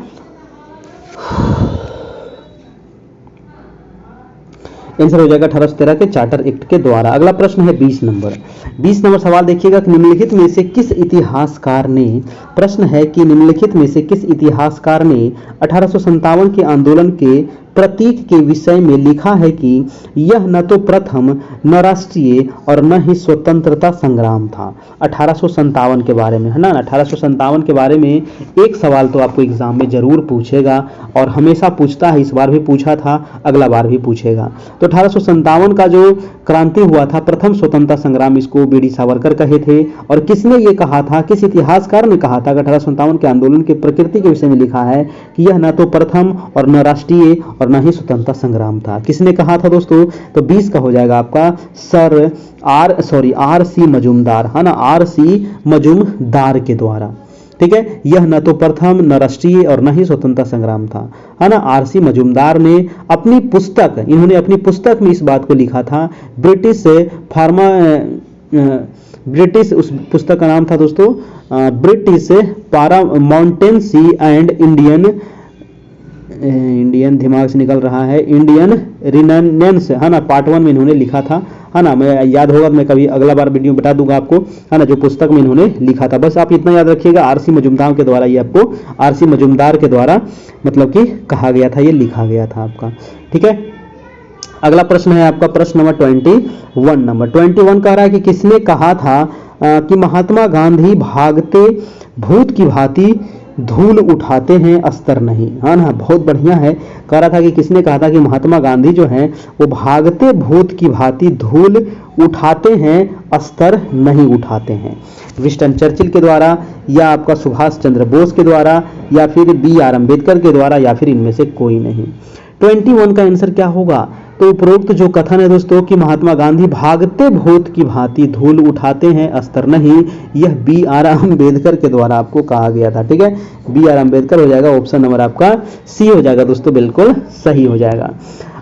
आंसर हो जाएगा 1813 के चार्टर एक्ट के द्वारा। अगला प्रश्न है 20 नंबर। 20 नंबर सवाल देखिएगा कि निम्नलिखित में से किस इतिहासकार ने, प्रश्न है कि निम्नलिखित में से किस इतिहासकार ने 1857 के आंदोलन के प्रतीक के विषय में लिखा है कि यह न तो प्रथम न राष्ट्रीय और न ही स्वतंत्रता संग्राम था? 1857 के बारे में, है ना? 1857 के बारे में एक सवाल तो आपको एग्जाम में जरूर पूछेगा, और हमेशा पूछता है, इस बार भी पूछा था, अगला बार भी पूछेगा। तो 1857 का जो क्रांति हुआ था, प्रथम स्वतंत्रता संग्राम, इसको बीडी सावरकर कहे थे। और किसने ये कहा था, किस इतिहासकार ने कहा था? 1857 के आंदोलन के प्रकृति के विषय में लिखा है कि यह न तो प्रथम और न राष्ट्रीय और न ही स्वतंत्रता संग्राम था। किसने कहा था दोस्तों? तो 20 का हो जाएगा आपका सर आर सी मजूमदार, है ना? आर सी मजूमदार के द्वारा। ठीक है, यह न तो प्रथम न राष्ट्रीय और न ही स्वतंत्रता संग्राम था, है ना? आर सी मजूमदार ने अपनी पुस्तक, इन्होंने अपनी पुस्तक में इस बात को लिखा था। ब्रिटिश उस पुस्तक का नाम था दोस्तों ब्रिटिश पारामाउंटेंसी एंड इंडियन दिमाग से निकल रहा है, इंडियन रिनेनेंस, है ना? पार्ट 1 में इन्होंने लिखा था, है ना? मैं याद होगा तो मैं कभी अगला बार वीडियो बता दूंगा आपको, है ना? जो पुस्तक में इन्होंने लिखा था, बस आप इतना याद रखिएगा, आरसी मजूमदार के द्वारा, ये आपको आरसी मजूमदार के द्वारा मतलब कि कहा गया था, ये लिखा गया था आपका। ठीक है, अगला प्रश्न है आपका प्रश्न नंबर 21 नंबर। 21 कह रहा है कि किसने कहा था कि महात्मा गांधी भागते भूत की भांति धूल उठाते हैं, अस्तर नहीं? हाँ ना, बहुत बढ़िया है। कह रहा था कि किसने कहा था कि महात्मा गांधी जो हैं वो भागते भूत की भांति धूल उठाते हैं, अस्तर नहीं उठाते हैं? विंस्टन चर्चिल के द्वारा, या आपका सुभाष चंद्र बोस के द्वारा, या फिर BR अम्बेडकर के द्वारा, या फिर इनमें से कोई नहीं? 21 का आंसर क्या होगा? तो उपरोक्त जो कथन है दोस्तों कि महात्मा गांधी भागते भूत की भांति धूल उठाते हैं, अस्तर नहीं, यह BR अम्बेडकर के द्वारा आपको कहा गया था। ठीक है, BR अम्बेडकर हो जाएगा, ऑप्शन नंबर आपका सी हो जाएगा दोस्तों, बिल्कुल सही हो जाएगा।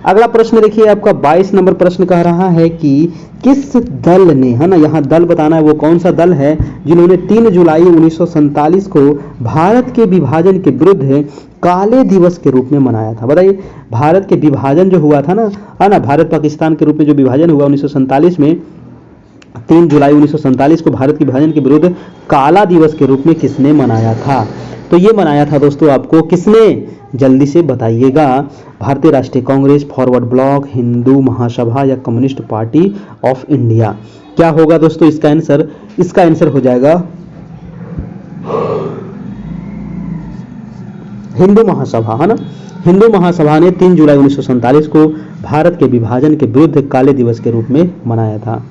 अगला प्रश्न देखिए आपका 22 नंबर प्रश्न कह रहा है कि किस दल ने, है ना, यहाँ दल बताना है वो कौन सा दल है जिन्होंने 3 जुलाई 1947 को भारत के विभाजन के विरुद्ध काले दिवस के रूप में मनाया था। बताइए, भारत के विभाजन जो हुआ था ना, है ना, भारत पाकिस्तान के रूप में जो विभाजन हुआ 1947 में, 3 जुलाई 1947 को भारत के विभाजन के विरुद्ध काला दिवस के रूप में किसने मनाया था? तो ये मनाया था दोस्तों आपको किसने, जल्दी से बताइएगा। भारतीय राष्ट्रीय कांग्रेस, फॉरवर्ड ब्लॉक, हिंदू महासभा या कम्युनिस्ट पार्टी ऑफ इंडिया? क्या होगा दोस्तों इसका आंसर? इसका आंसर हो जाएगा हिंदू महासभा, है ना। हिंदू महासभा ने 3 जुलाई 1947 को भारत के विभाजन के विरुद्ध काले दिवस के रूप में मनाया था।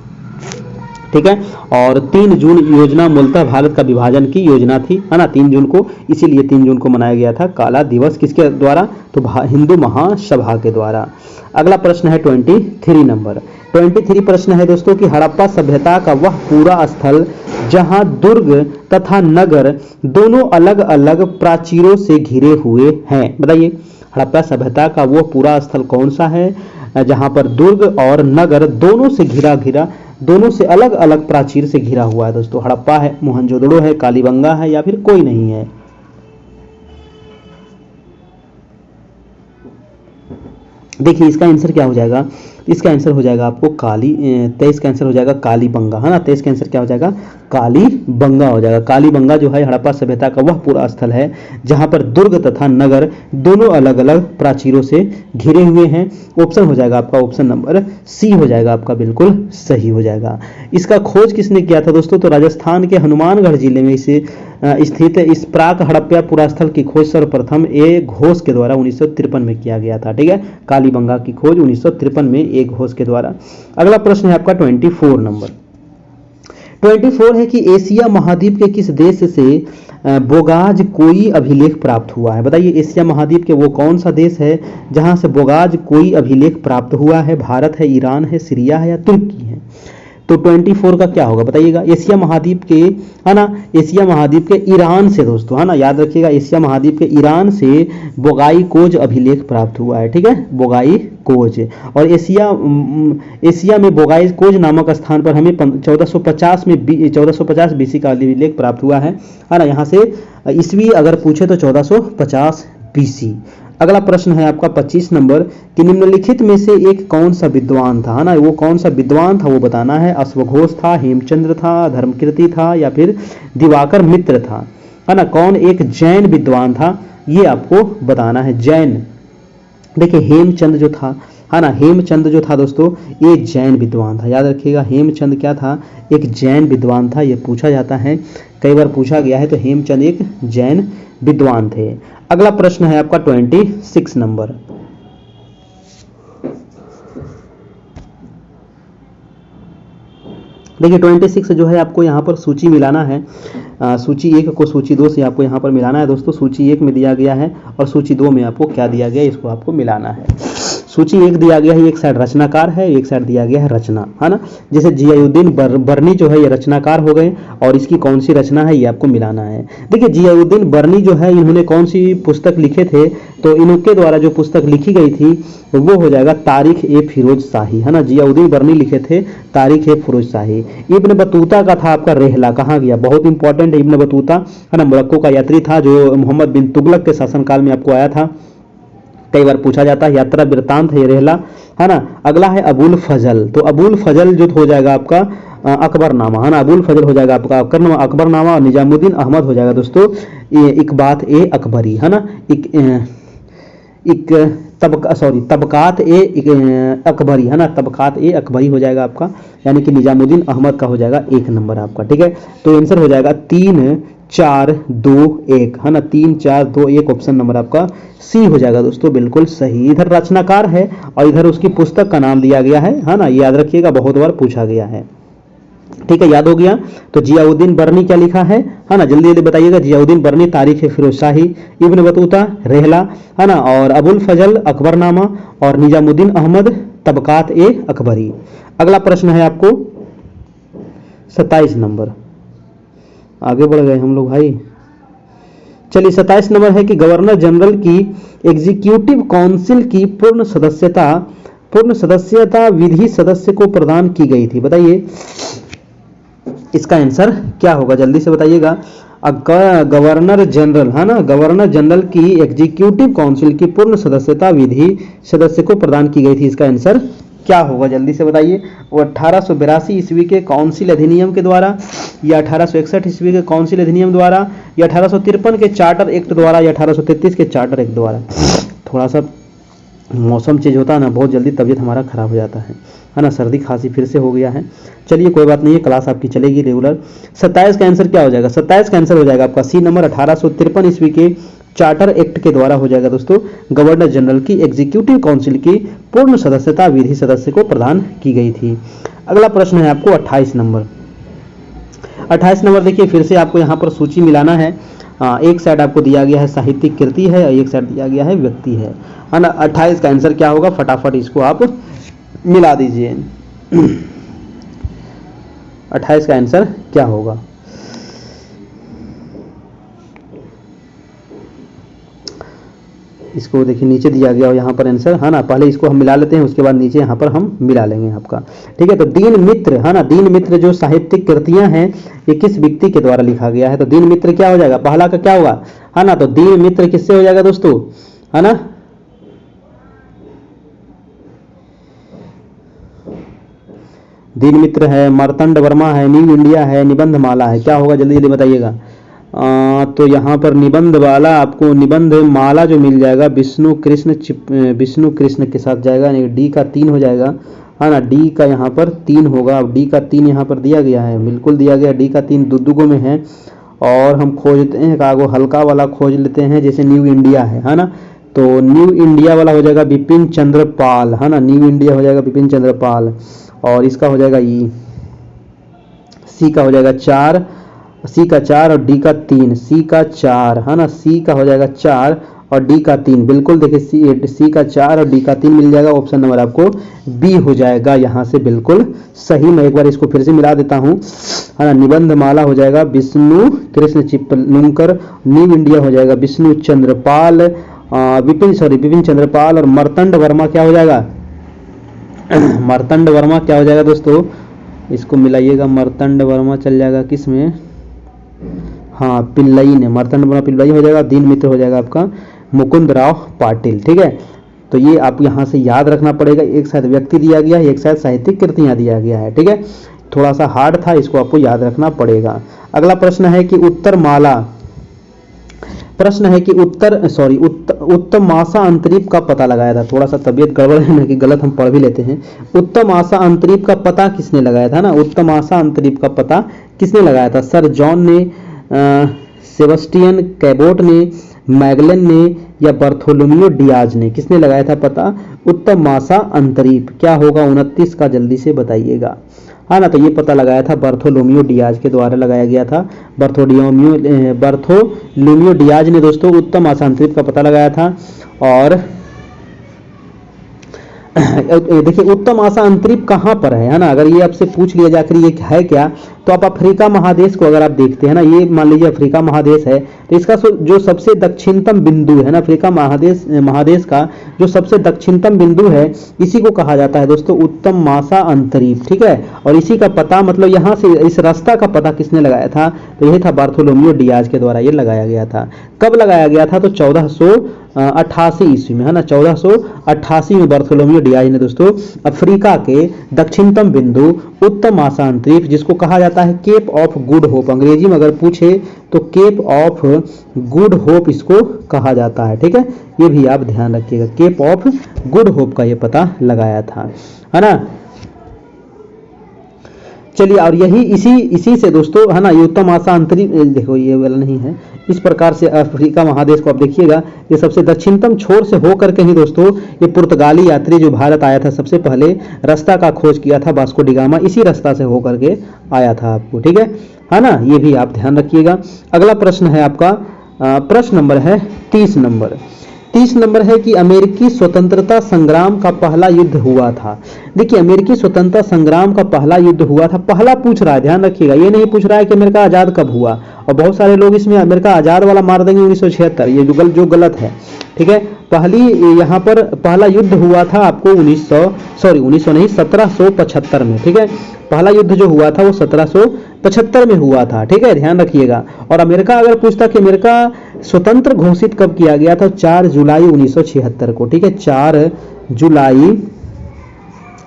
ठीक है, और 3 जून योजना मूलतः भारत का विभाजन की योजना थी, है ना, 3 जून को, इसीलिए 3 जून को मनाया गया था काला दिवस। किसके द्वारा? तो हिंदू महासभा के द्वारा। अगला प्रश्न है 23 नंबर। 23 प्रश्न है दोस्तों कि हड़प्पा सभ्यता का वह पूरा स्थल जहां दुर्ग तथा नगर दोनों अलग अलग प्राचीरों से घिरे हुए हैं। बताइए, हड़प्पा सभ्यता का वो पूरा स्थल कौन सा है जहां पर दुर्ग और नगर दोनों से दोनों से अलग अलग प्राचीर से घिरा हुआ है? दोस्तों हड़प्पा है, मोहनजोदड़ो है, कालीबंगा है या फिर कोई नहीं है? देखिए इसका आंसर क्या हो जाएगा? इसका आंसर हो जाएगा आपको 23 का आंसर हो जाएगा कालीबंगा, है ना। 23 का आंसर क्या हो जाएगा? कालीबंगा हो जाएगा। कालीबंगा जो है हड़प्पा सभ्यता का वह पूरा स्थल है जहां पर दुर्ग तथा नगर दोनों अलग अलग प्राचीरों से घिरे हुए हैं। ऑप्शन हो जाएगा आपका ऑप्शन नंबर सी हो जाएगा आपका, बिल्कुल सही हो जाएगा। इसका खोज किसने किया था दोस्तों? तो राजस्थान के हनुमानगढ़ जिले में इसे स्थित इस प्राक हड़प्पा पुरास्थल की खोज सर्वप्रथम ए घोष के द्वारा 1953 में किया गया था। ठीक है, कालीबंगा की खोज 1953 में ए घोष के द्वारा। अगला प्रश्न है आपका 24 नंबर। 24 है कि एशिया महाद्वीप के किस देश से बोगाज कोई अभिलेख प्राप्त हुआ है? बताइए, एशिया महाद्वीप के वो कौन सा देश है जहां से बोगाज कोई अभिलेख प्राप्त हुआ है? भारत है, ईरान है, सीरिया है या तुर्की है? तो 24 का क्या होगा बताइएगा? एशिया महाद्वीप के, है ना, एशिया महाद्वीप के ईरान से दोस्तों, है ना, याद रखिएगा, एशिया महाद्वीप के ईरान से बोगाई कोज अभिलेख प्राप्त हुआ है। ठीक है, बोगाई कोज। और एशिया में बोगाई कोज नामक स्थान पर हमें 1450 बीसी का अभिलेख प्राप्त हुआ है ना। यहाँ से ईस्वी अगर पूछे तो 1450 बीसी। अगला प्रश्न है आपका 25 नंबर कि निम्नलिखित में से एक कौन सा विद्वान था, है ना, वो कौन सा विद्वान था वो बताना है। अश्वघोष था, हेमचंद्र था, धर्मकीर्ति था या फिर दिवाकर मित्र था, है ना। कौन एक जैन विद्वान था ये आपको बताना है। जैन, देखिए हेमचंद जो था, है ना, हेमचंद जो था दोस्तों ये जैन विद्वान था। याद रखिएगा, हेमचंद क्या था? एक जैन विद्वान था। ये पूछा जाता है, कई बार पूछा गया है। तो हेमचंद एक जैन विद्वान थे। अगला प्रश्न है आपका 26 नंबर। देखिए 26 जो है आपको यहाँ पर सूची मिलाना है। सूची 1 को सूची 2 से आपको यहाँ पर मिलाना है दोस्तों। सूची 1 में दिया गया है और सूची 2 में आपको क्या दिया गया है इसको आपको मिलाना है। सूची 1 दिया गया है, एक साइड रचनाकार है, एक साइड दिया गया है रचना, है ना। जैसे जियाउद्दीन बर्नी जो है ये रचनाकार हो गए और इसकी कौन सी रचना है ये आपको मिलाना है। देखिए जियाउद्दीन बर्नी जो है इन्होंने कौन सी पुस्तक लिखे थे? तो इनके द्वारा जो पुस्तक लिखी गई थी वो हो जाएगा तारीख ए फिरोज शाही, है ना। जियाउद्दीन बर्नी लिखे थे तारीख ए फिरोज शाही। इब्न बतूता का था आपका रेहला, कहाँ गया? बहुत इंपॉर्टेंट है इब्न बतूता, है ना, मोरक्को का यात्री था जो मोहम्मद बिन तुगलक के शासनकाल में आपको आया था। कई बार पूछा जाता है, यात्रा वृत्तांत है ये रेहला, है ना। अगला है अबुल फजल। तो अबुल फजल जो हो जाएगा आपका अकबरनामा, है ना। अबुल फजल हो जाएगा आपका अकबरनामा और निजामुद्दीन अहमद हो जाएगा दोस्तों इकबात ए अकबरी, है ना। तबकात ए अकबरी, है ना। तबकात ए अकबरी हो जाएगा आपका, यानी कि निजामुद्दीन अहमद का हो जाएगा 1 नंबर आपका। ठीक है, तो आंसर हो जाएगा 3 4 2 1, है ना। 3 4 2 1 ऑप्शन नंबर आपका सी हो जाएगा दोस्तों, बिल्कुल सही। इधर रचनाकार है और इधर उसकी पुस्तक का नाम दिया गया है ना। याद रखिएगा, बहुत बार पूछा गया है। ठीक है, याद हो गया। तो जियाउद्दीन बर्नी क्या लिखा है ना, जल्दी जल्दी बताइएगा। जियाउद्दीन बर्नी तारीख ए फिरोज शाही, इब्न बतूता रेहला, है ना, और अबुल फजल अकबरनामा और निजामुद्दीन अहमद तबकात ए अकबरी। अगला प्रश्न है आपको 27 नंबर। आगे बढ़ गए हम लोग भाई। चलिए 27 नंबर है कि गवर्नर जनरल की एग्जीक्यूटिव काउंसिल की पूर्ण सदस्यता विधि सदस्य को प्रदान की गई थी। बताइए इसका आंसर क्या होगा, जल्दी से बताइएगा। गवर्नर जनरल है ना, गवर्नर जनरल की एग्जीक्यूटिव काउंसिल की पूर्ण सदस्यता विधि सदस्य को प्रदान की गई थी। इसका आंसर क्या होगा, जल्दी से बताइए। वो 1882 ईस्वी के काउंसिल अधिनियम के द्वारा, या 1861 ईस्वी के काउंसिल अधिनियम द्वारा, या 1853 के चार्टर एक्ट द्वारा, या 1833 के चार्टर एक्ट द्वारा। थोड़ा सा मौसम चेंज होता है ना, बहुत जल्दी तबीयत हमारा खराब हो जाता है ना, सर्दी खांसी फिर से हो गया है। चलिए कोई बात नहीं है, क्लास आपकी चलेगी रेगुलर। 27 का आंसर क्या हो जाएगा, 27 का आंसर हो जाएगा आपका सी नंबर, 1853 ईस्वी के चार्टर एक्ट के द्वारा हो जाएगा दोस्तों। गवर्नर जनरल की एग्जीक्यूटिव काउंसिल की पूर्ण सदस्यता विधि सदस्य को प्रदान की गई थी। अगला प्रश्न है आपको 28 नंबर। 28 नंबर देखिए, फिर से आपको यहाँ पर सूची मिलाना है। एक साइड आपको दिया गया है साहित्यिक कृति है और एक साइड दिया गया है व्यक्ति है ना। 28 का आंसर क्या होगा, फटाफट इसको आप मिला दीजिए। 28 का आंसर क्या होगा, इसको देखिए नीचे दिया गया और यहाँ पर आंसर है ना, पहले इसको हम मिला लेते हैं, उसके बाद नीचे यहाँ पर हम मिला लेंगे आपका। ठीक है, तो दीन मित्र है ना, दीन मित्र जो साहित्यिक कृतियां हैं ये किस व्यक्ति के द्वारा लिखा गया है, तो दीन मित्र क्या हो जाएगा, पहला का क्या होगा है ना, तो दीन मित्र किससे हो जाएगा दोस्तों, है ना। दीन मित्र है, मार्तंड वर्मा है, न्यू इंडिया है, निबंध माला है, क्या होगा जल्दी जल्दी बताइएगा। तो यहाँ पर निबंध वाला आपको, निबंध माला जो मिल जाएगा विष्णु कृष्ण के साथ जाएगा, डी का 3 हो जाएगा है ना, डी का यहाँ पर 3 होगा। अब डी का 3 यहाँ पर दिया गया है, बिल्कुल दिया गया, डी का 3 दुगो में है। और हम खोजते हैं कागो हल्का वाला खोज लेते हैं, जैसे न्यू इंडिया है ना, तो न्यू इंडिया वाला हो जाएगा बिपिन चंद्र पाल है ना, न्यू इंडिया हो जाएगा बिपिन चंद्र पाल। और इसका हो जाएगा ई, सी का हो जाएगा 4, सी का 4 और डी का 3, सी का 4 है ना, सी का हो जाएगा 4 और डी का 3, बिल्कुल देखिए सी का 4 और डी का 3 मिल जाएगा। ऑप्शन नंबर आपको बी हो जाएगा यहाँ से बिल्कुल सही। मैं एक बार इसको फिर से मिला देता हूँ है ना, निबंध माला हो जाएगा विष्णु कृष्ण चिपलुंकर, न्यू इंडिया हो जाएगा विष्णु चंद्रपाल, विपिन चंद्रपाल, और मर्तंड वर्मा क्या हो जाएगा मर्तंड वर्मा क्या हो जाएगा दोस्तों, इसको मिलाइएगा, मर्तंड वर्मा चल जाएगा किस में, हाँ पिल्लई ने, मर्तंड वर्मा पिल्लई हो जाएगा। दीन मित्र हो जाएगा आपका मुकुंद राव पाटिल। ठीक है, तो ये आप यहाँ से याद रखना पड़ेगा, एक साथ व्यक्ति दिया गया है, एक साथ साहित्यिक कृतियां दिया गया है। ठीक है, थोड़ा सा हार्ड था, इसको आपको याद रखना पड़ेगा। अगला प्रश्न है कि उत्तम आशा अंतरीप का पता लगाया था। थोड़ा सा तबीयत गड़बड़ है ना कि गलत हम पढ़ भी लेते हैं। उत्तम आशा अंतरीप का पता किसने लगाया था ना, उत्तम आशा अंतरीप का पता किसने लगाया था, सर जॉन ने, सेबस्टियन कैबोट ने, मैगलन ने, या बर्थोलोमियो डियाज ने, किसने लगाया था पता उत्तम आशा अंतरीप, क्या होगा 29 का, जल्दी से बताइएगा है ना। तो ये पता लगाया था बर्थोलोमियो डियाज के द्वारा लगाया गया था। बर्थोलोमियो डियाज ने दोस्तों उत्तम आशा अंतरीप का पता लगाया था। और देखिए उत्तम आशा अंतरीप कहाँ पर है ना, अगर ये आपसे पूछ लिया जाकर ये है क्या, तो आप अफ्रीका महादेश को अगर आप देखते हैं ना, ये मान लीजिए अफ्रीका महादेश है, तो इसका जो सबसे दक्षिणतम बिंदु है ना, अफ्रीका महादेश का जो सबसे दक्षिणतम बिंदु है, इसी को कहा जाता है दोस्तों उत्तम आशा अंतरीप। ठीक है, और इसी का पता मतलब यहाँ से इस रास्ता का पता किसने लगाया था, तो यही था बार्थोलोमियो डियाज के द्वारा ये लगाया गया था। कब लगाया गया था, तो 1488 ईस्वी में है ना, 1488 में बार्थोलोमियो डियाज ने दोस्तों अफ्रीका के दक्षिणतम बिंदु उत्तम आशा अंतरीप, जिसको कहा जाता है केप ऑफ गुड होप, अंग्रेजी में अगर पूछे तो केप ऑफ गुड होप इसको कहा जाता है। ठीक है, ये भी आप ध्यान रखिएगा, केप ऑफ गुड होप का ये पता लगाया था है ना। चलिए, और यही इसी से दोस्तों है ना, ये उत्तम आशा अंतरिक्ष, देखो ये वाला नहीं है, इस प्रकार से अफ्रीका महादेश को आप देखिएगा, ये सबसे दक्षिणतम छोर से होकर के ही दोस्तों ये पुर्तगाली यात्री जो भारत आया था सबसे पहले रास्ता का खोज किया था, वास्को डी गामा इसी रास्ता से होकर के आया था आपको। ठीक है ना, ये भी आप ध्यान रखिएगा। अगला प्रश्न है आपका प्रश्न नंबर है 30 नंबर। 30 नंबर है कि अमेरिकी स्वतंत्रता संग्राम का पहला युद्ध हुआ था। देखिए अमेरिकी स्वतंत्रता संग्राम का पहला युद्ध हुआ था, पहला पूछ रहा है, ध्यान रखिएगा, ये नहीं पूछ रहा है कि अमेरिका आजाद कब हुआ। और बहुत सारे लोग इसमें अमेरिका आजाद वाला मार देंगे 1976, ये जो गलत है, ठीक है। यहाँ पर पहला युद्ध हुआ था आपको 1775 में, ठीक है। पहला युद्ध जो हुआ था वो 1775 में हुआ था, ठीक है, ध्यान रखिएगा। और अमेरिका अगर पूछता कि अमेरिका स्वतंत्र घोषित कब किया गया था, 4 जुलाई 1976 को, ठीक है। 4 जुलाई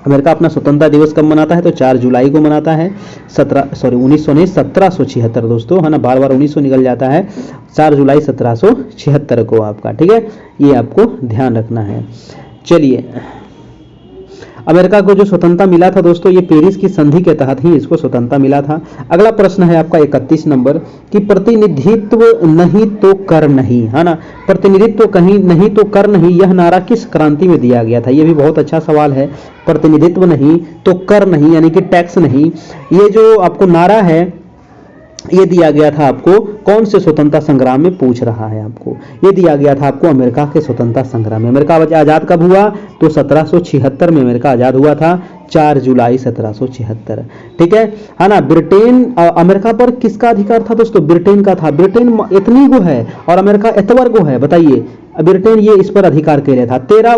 अमेरिका अपना स्वतंत्रता दिवस कब मनाता है, तो 4 जुलाई को मनाता है। 1776 दोस्तों, है ना, बार बार 1900 निकल जाता है। 4 जुलाई 1776 को आपका, ठीक है, ये आपको ध्यान रखना है। चलिए, अमेरिका को जो स्वतंत्रता मिला था दोस्तों, ये पेरिस की संधि के तहत ही इसको स्वतंत्रता मिला था। अगला प्रश्न है आपका 31 नंबर कि प्रतिनिधित्व नहीं तो कर नहीं, है ना, प्रतिनिधित्व कहीं नहीं तो कर नहीं, यह नारा किस क्रांति में दिया गया था। ये भी बहुत अच्छा सवाल है। प्रतिनिधित्व नहीं तो कर नहीं, यानी कि टैक्स नहीं, ये जो आपको नारा है ये दिया गया था आपको कौन से स्वतंत्रता संग्राम में, पूछ रहा है आपको। ये दिया गया था आपको अमेरिका के स्वतंत्रता संग्राम में। अमेरिका आजाद कब हुआ, तो 1776 में अमेरिका आजाद हुआ था, 4 जुलाई 1776, ठीक है ना। ब्रिटेन अमेरिका पर किसका अधिकार था दोस्तों, ब्रिटेन का था। ब्रिटेन इतनी गो है और अमेरिका इतवर गो है, बताइए। ब्रिटेन ये इस पर अधिकार के लिए था। 13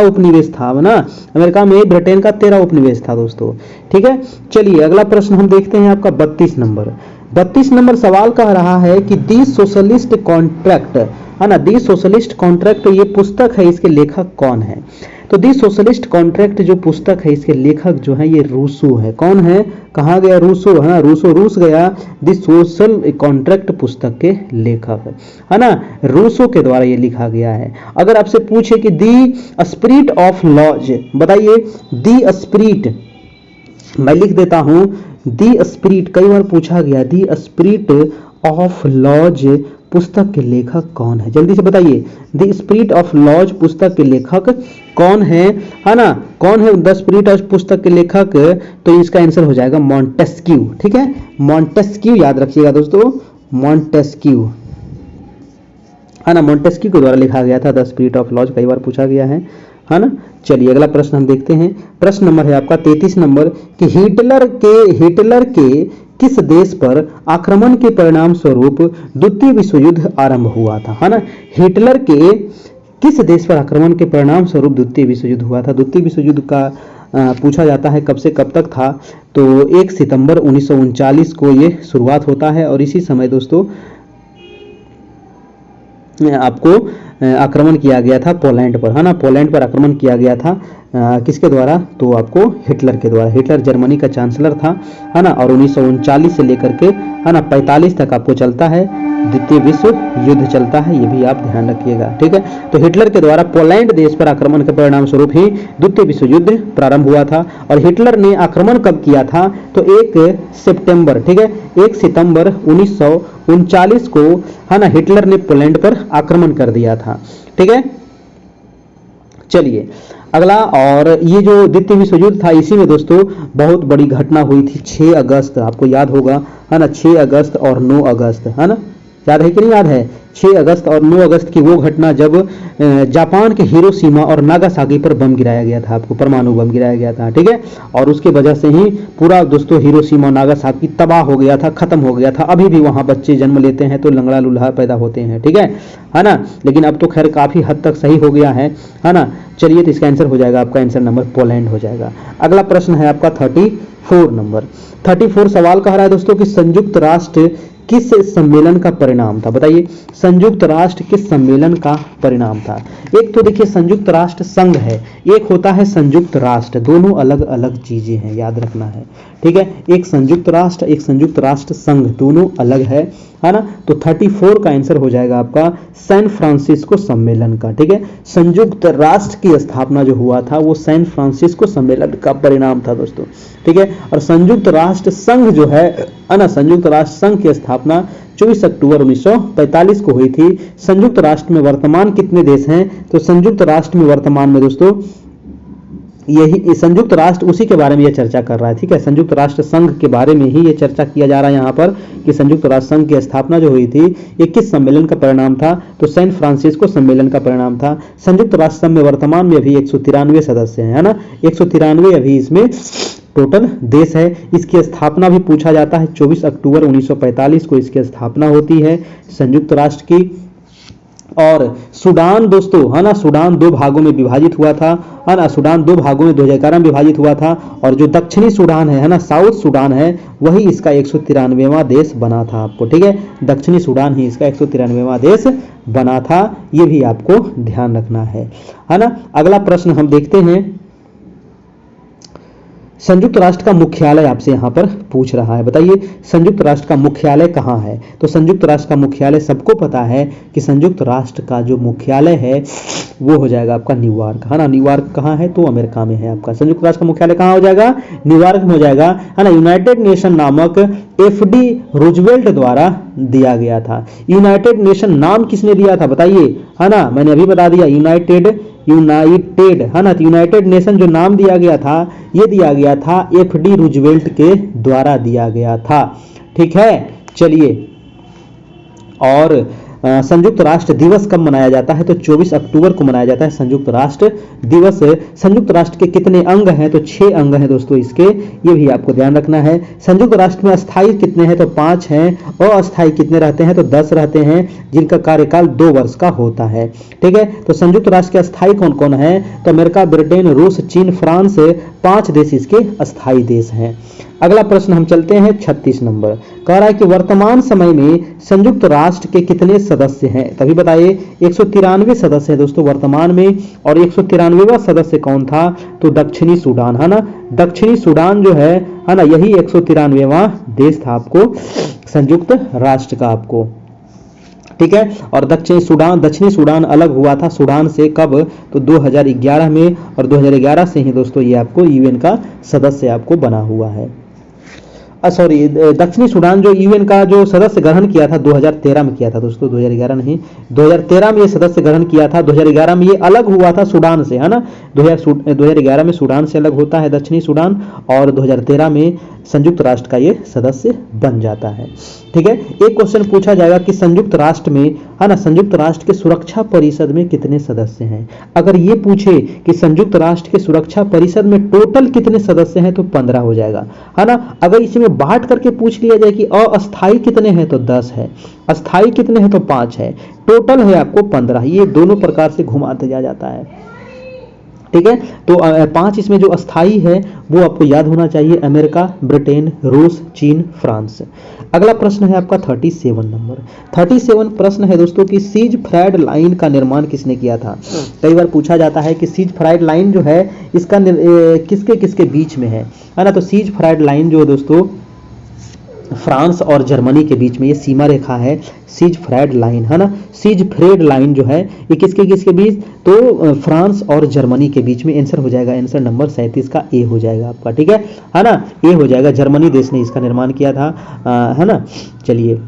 उपनिवेश था ना अमेरिका में, ब्रिटेन का 13 उपनिवेश था दोस्तों, ठीक है। चलिए अगला प्रश्न हम देखते हैं आपका 32 नंबर। 32 नंबर सवाल कह रहा है कि दी सोशलिस्ट कॉन्ट्रैक्ट, है ना, दी सोशलिस्ट कॉन्ट्रैक्ट ये पुस्तक है, इसके लेखक कौन है। तो दी सोशलिस्ट कॉन्ट्रैक्ट जो पुस्तक है, इसके लेखक जो है ये रूसो है। कौन है, कहाँ गया, रूसो, है ना, रूसो रूस गया। दी सोशल कॉन्ट्रैक्ट पुस्तक के लेखक, है ना, रूसो के द्वारा ये लिखा गया है। अगर आपसे पूछे कि दी स्पिरिट ऑफ लॉज, बताइए दी स्पिरिट, मैं लिख देता हूं दी स्पिरिट, कई बार पूछा गया, दी स्पिरिट ऑफ लॉज पुस्तक के लेखक कौन है, जल्दी से बताइए। द स्पिरिट ऑफ लॉज पुस्तक के लेखक कौन है ना, कौन है द स्पिरिट ऑफ पुस्तक के लेखक, तो इसका आंसर हो जाएगा मॉन्टेस्क्यू, ठीक है, मॉन्टेस्क्यू, याद रखिएगा दोस्तों, मॉन्टेस्क्यू, है ना, मॉन्टेस्क्यू के द्वारा लिखा गया था द स्पिरिट ऑफ लॉज, कई बार पूछा गया है ना। चलिए अगला प्रश्न हम देखते हैं। प्रश्न नंबर है आपका 33 नंबर कि हिटलर के किस देश पर आक्रमण के परिणाम स्वरूप द्वितीय विश्व युद्ध आरंभ हुआ था, है ना। हिटलर के किस देश पर आक्रमण के परिणाम स्वरूप द्वितीय विश्व युद्ध हुआ था। द्वितीय विश्व युद्ध का पूछा जाता है कब से कब तक था, तो 1 सितंबर 1939 को ये शुरुआत होता है। और इसी समय दोस्तों आपको आक्रमण किया गया था पोलैंड पर, है ना, पोलैंड पर आक्रमण किया गया था किसके द्वारा, तो आपको हिटलर के द्वारा। हिटलर जर्मनी का चांसलर था, है ना, और 1939 से लेकर के, है ना, 45 तक आपको चलता है, द्वितीय विश्व युद्ध चलता है, ये भी आप ध्यान रखिएगा, ठीक है। तो हिटलर के द्वारा पोलैंड देश पर आक्रमण के परिणाम स्वरूप ही द्वितीय विश्व युद्ध प्रारंभ हुआ था। और हिटलर ने आक्रमण कब किया था, तो 1 सितंबर, ठीक है, 1 सितंबर 1939 को, है ना, हिटलर ने पोलैंड पर आक्रमण कर दिया था, ठीक है। चलिए अगला, और ये जो द्वितीय विश्व युद्ध था, इसी में दोस्तों बहुत बड़ी घटना हुई थी 6 अगस्त, आपको याद होगा, है ना, 6 अगस्त और 9 अगस्त, है ना, याद है कि नहीं याद है, 6 अगस्त और 9 अगस्त की वो घटना जब जापान के हिरोशिमा और नागासाकी पर बम गिराया गया था, आपको परमाणु बम गिराया गया था, ठीक है। और उसके वजह से ही पूरा दोस्तों हिरोशिमा और नागासाकी तबाह हो गया था, खत्म हो गया था। अभी भी वहां बच्चे जन्म लेते हैं तो लंगड़ा लूल्हा पैदा होते हैं, ठीक है ना, लेकिन अब तो खैर काफी हद तक सही हो गया है ना। चलिए तो इसका आंसर हो जाएगा, आपका आंसर नंबर पोलैंड हो जाएगा। अगला प्रश्न है आपका 34 नंबर। 34 सवाल कह रहा है दोस्तों कि संयुक्त राष्ट्र किस सम्मेलन का परिणाम था, बताइए संयुक्त राष्ट्र किस सम्मेलन का परिणाम था। एक तो देखिए संयुक्त राष्ट्र संघ है, एक होता है संयुक्त राष्ट्र, दोनों अलग अलग चीजें हैं, याद रखना है, ठीक है। एक संयुक्त राष्ट्र, एक संयुक्त राष्ट्र संघ, दोनों अलग है ना। तो 34 का आंसर हो जाएगा आपका सैन फ्रांसिस्को सम्मेलन का, ठीक है। संयुक्त राष्ट्र की स्थापना जो हुआ था वो सैन फ्रांसिस्को सम्मेलन का परिणाम था दोस्तों, ठीक है। और संयुक्त राष्ट्र संघ जो है ना, संयुक्त राष्ट्र संघ की स्थापना 24 अक्टूबर 1945 को हुई थी। संयुक्त राष्ट्र में वर्तमान कितने देश हैं, तो संयुक्त राष्ट्र में वर्तमान में दोस्तों यही संयुक्त राष्ट्र उसी के बारे में ये चर्चा कर रहा है। ठीक है, संयुक्त राष्ट्र संघ के बारे में ही ये चर्चा किया जा रहा है यहाँ पर कि संयुक्त राष्ट्र संघ की स्थापना जो हुई थी ये किस सम्मेलन का परिणाम था, तो सैन फ्रांसिस्को सम्मेलन का परिणाम था। संयुक्त राष्ट्र संघ में वर्तमान में अभी 193 सदस्य हैं, है ना, 193 अभी इसमें टोटल देश है। इसकी स्थापना भी पूछा जाता है, 24 अक्टूबर 1945 को इसकी स्थापना होती है संयुक्त राष्ट्र की। और सूडान दोस्तों, है ना, सूडान 2 भागों में विभाजित हुआ था, है ना, सूडान 2 भागों में 2011 में विभाजित हुआ था। और जो दक्षिणी सूडान है ना, साउथ सूडान है, वही इसका 193वां देश बना था आपको। ठीक है, दक्षिणी सूडान ही इसका 193वां देश बना था, ये भी आपको ध्यान रखना है ना। अगला प्रश्न हम देखते हैं, संयुक्त राष्ट्र का मुख्यालय आपसे यहाँ पर पूछ रहा है। बताइए संयुक्त राष्ट्र का मुख्यालय कहाँ है। तो संयुक्त राष्ट्र का मुख्यालय सबको पता है कि संयुक्त राष्ट्र का जो मुख्यालय है वो हो जाएगा आपका न्यूयॉर्क, है ना। न्यूयॉर्क कहाँ है, तो अमेरिका में है आपका। संयुक्त राष्ट्र का मुख्यालय कहाँ हो जाएगा, न्यूयॉर्क में हो जाएगा, है ना। यूनाइटेड नेशन नामक FD रूजवेल्ट द्वारा दिया गया था। यूनाइटेड नेशन नाम किसने दिया था बताइए, है ना, मैंने अभी बता दिया, यूनाइटेड, है ना। यूनाइटेड नेशन जो नाम दिया गया था ये दिया गया था FD रूजवेल्ट के द्वारा दिया गया था। ठीक है, चलिए। और संयुक्त राष्ट्र दिवस कब मनाया जाता है, तो 24 अक्टूबर को मनाया जाता है संयुक्त राष्ट्र दिवस। संयुक्त राष्ट्र के कितने अंग हैं, तो 6 अंग हैं दोस्तों इसके, ये भी आपको ध्यान रखना है। संयुक्त राष्ट्र में अस्थायी कितने हैं, तो 5 हैं, और अस्थायी कितने रहते हैं, तो 10 रहते हैं, जिनका कार्यकाल 2 वर्ष का होता है। ठीक है, तो संयुक्त राष्ट्र के अस्थायी कौन कौन है, तो अमेरिका, ब्रिटेन, रूस, चीन, फ्रांस, 5 देश इसके अस्थायी देश हैं। अगला प्रश्न हम चलते हैं 36 नंबर, कह रहा है कि वर्तमान समय में संयुक्त राष्ट्र के कितने सदस्य हैं, तभी बताइए। 193 सदस्य हैं दोस्तों वर्तमान में, और 193वां सदस्य कौन था, तो दक्षिणी सूडान, है ना। दक्षिणी सूडान जो है ना, यही 193वां देश था आपको संयुक्त राष्ट्र का आपको। ठीक है, और दक्षिणी सूडान अलग हुआ था सूडान से कब, तो 2011 में, और 2011 से ही दोस्तों ये आपको UN का सदस्य आपको बना हुआ है। दक्षिणी सूडान जो UN का जो सदस्य ग्रहण किया था 2013 में किया था दोस्तों, 2011 नहीं, 2013 में ये सदस्य ग्रहण किया था। 2011 में ये अलग हुआ था सूडान से, है ना। 2011 में सूडान से अलग होता है दक्षिणी सूडान, और 2013 में संयुक्त राष्ट्र का ये सदस्य बन जाता है। ठीक है, एक क्वेश्चन पूछा जाएगा कि संयुक्त राष्ट्र में, है ना, संयुक्त राष्ट्र के सुरक्षा परिषद में कितने सदस्य हैं। अगर ये पूछे कि संयुक्त राष्ट्र के सुरक्षा परिषद में टोटल कितने सदस्य हैं, तो 15 हो जाएगा, है ना। अगर इसमें बांट करके पूछ लिया जाए कि अस्थायी कितने हैं, तो 10 है, अस्थायी कितने हैं, तो 5 है, टोटल है आपको 15। ये दोनों प्रकार से घुमाते जाता है। ठीक है, तो 5 इसमें जो अस्थाई है वो आपको याद होना चाहिए, अमेरिका, ब्रिटेन, रूस, चीन, फ्रांस। अगला प्रश्न है आपका 37 नंबर। 37 प्रश्न है दोस्तों कि सीज फ्राइड लाइन का निर्माण किसने किया था। कई बार पूछा जाता है कि सीज फ्राइड लाइन जो है इसका किसके किसके बीच में है ना। तो सीज फ्राइड लाइन जो दोस्तों फ्रांस और जर्मनी के बीच में ये सीमा रेखा है, सीज फ्राइड लाइन, है ना। सीज फ्राइड लाइन जो है ये किसके किसके बीच, तो फ्रांस और जर्मनी के बीच में। आंसर हो जाएगा, आंसर नंबर 37 का ए हो जाएगा आपका। ठीक है ना, ए हो जाएगा, जर्मनी देश ने इसका निर्माण किया था, है ना। चलिए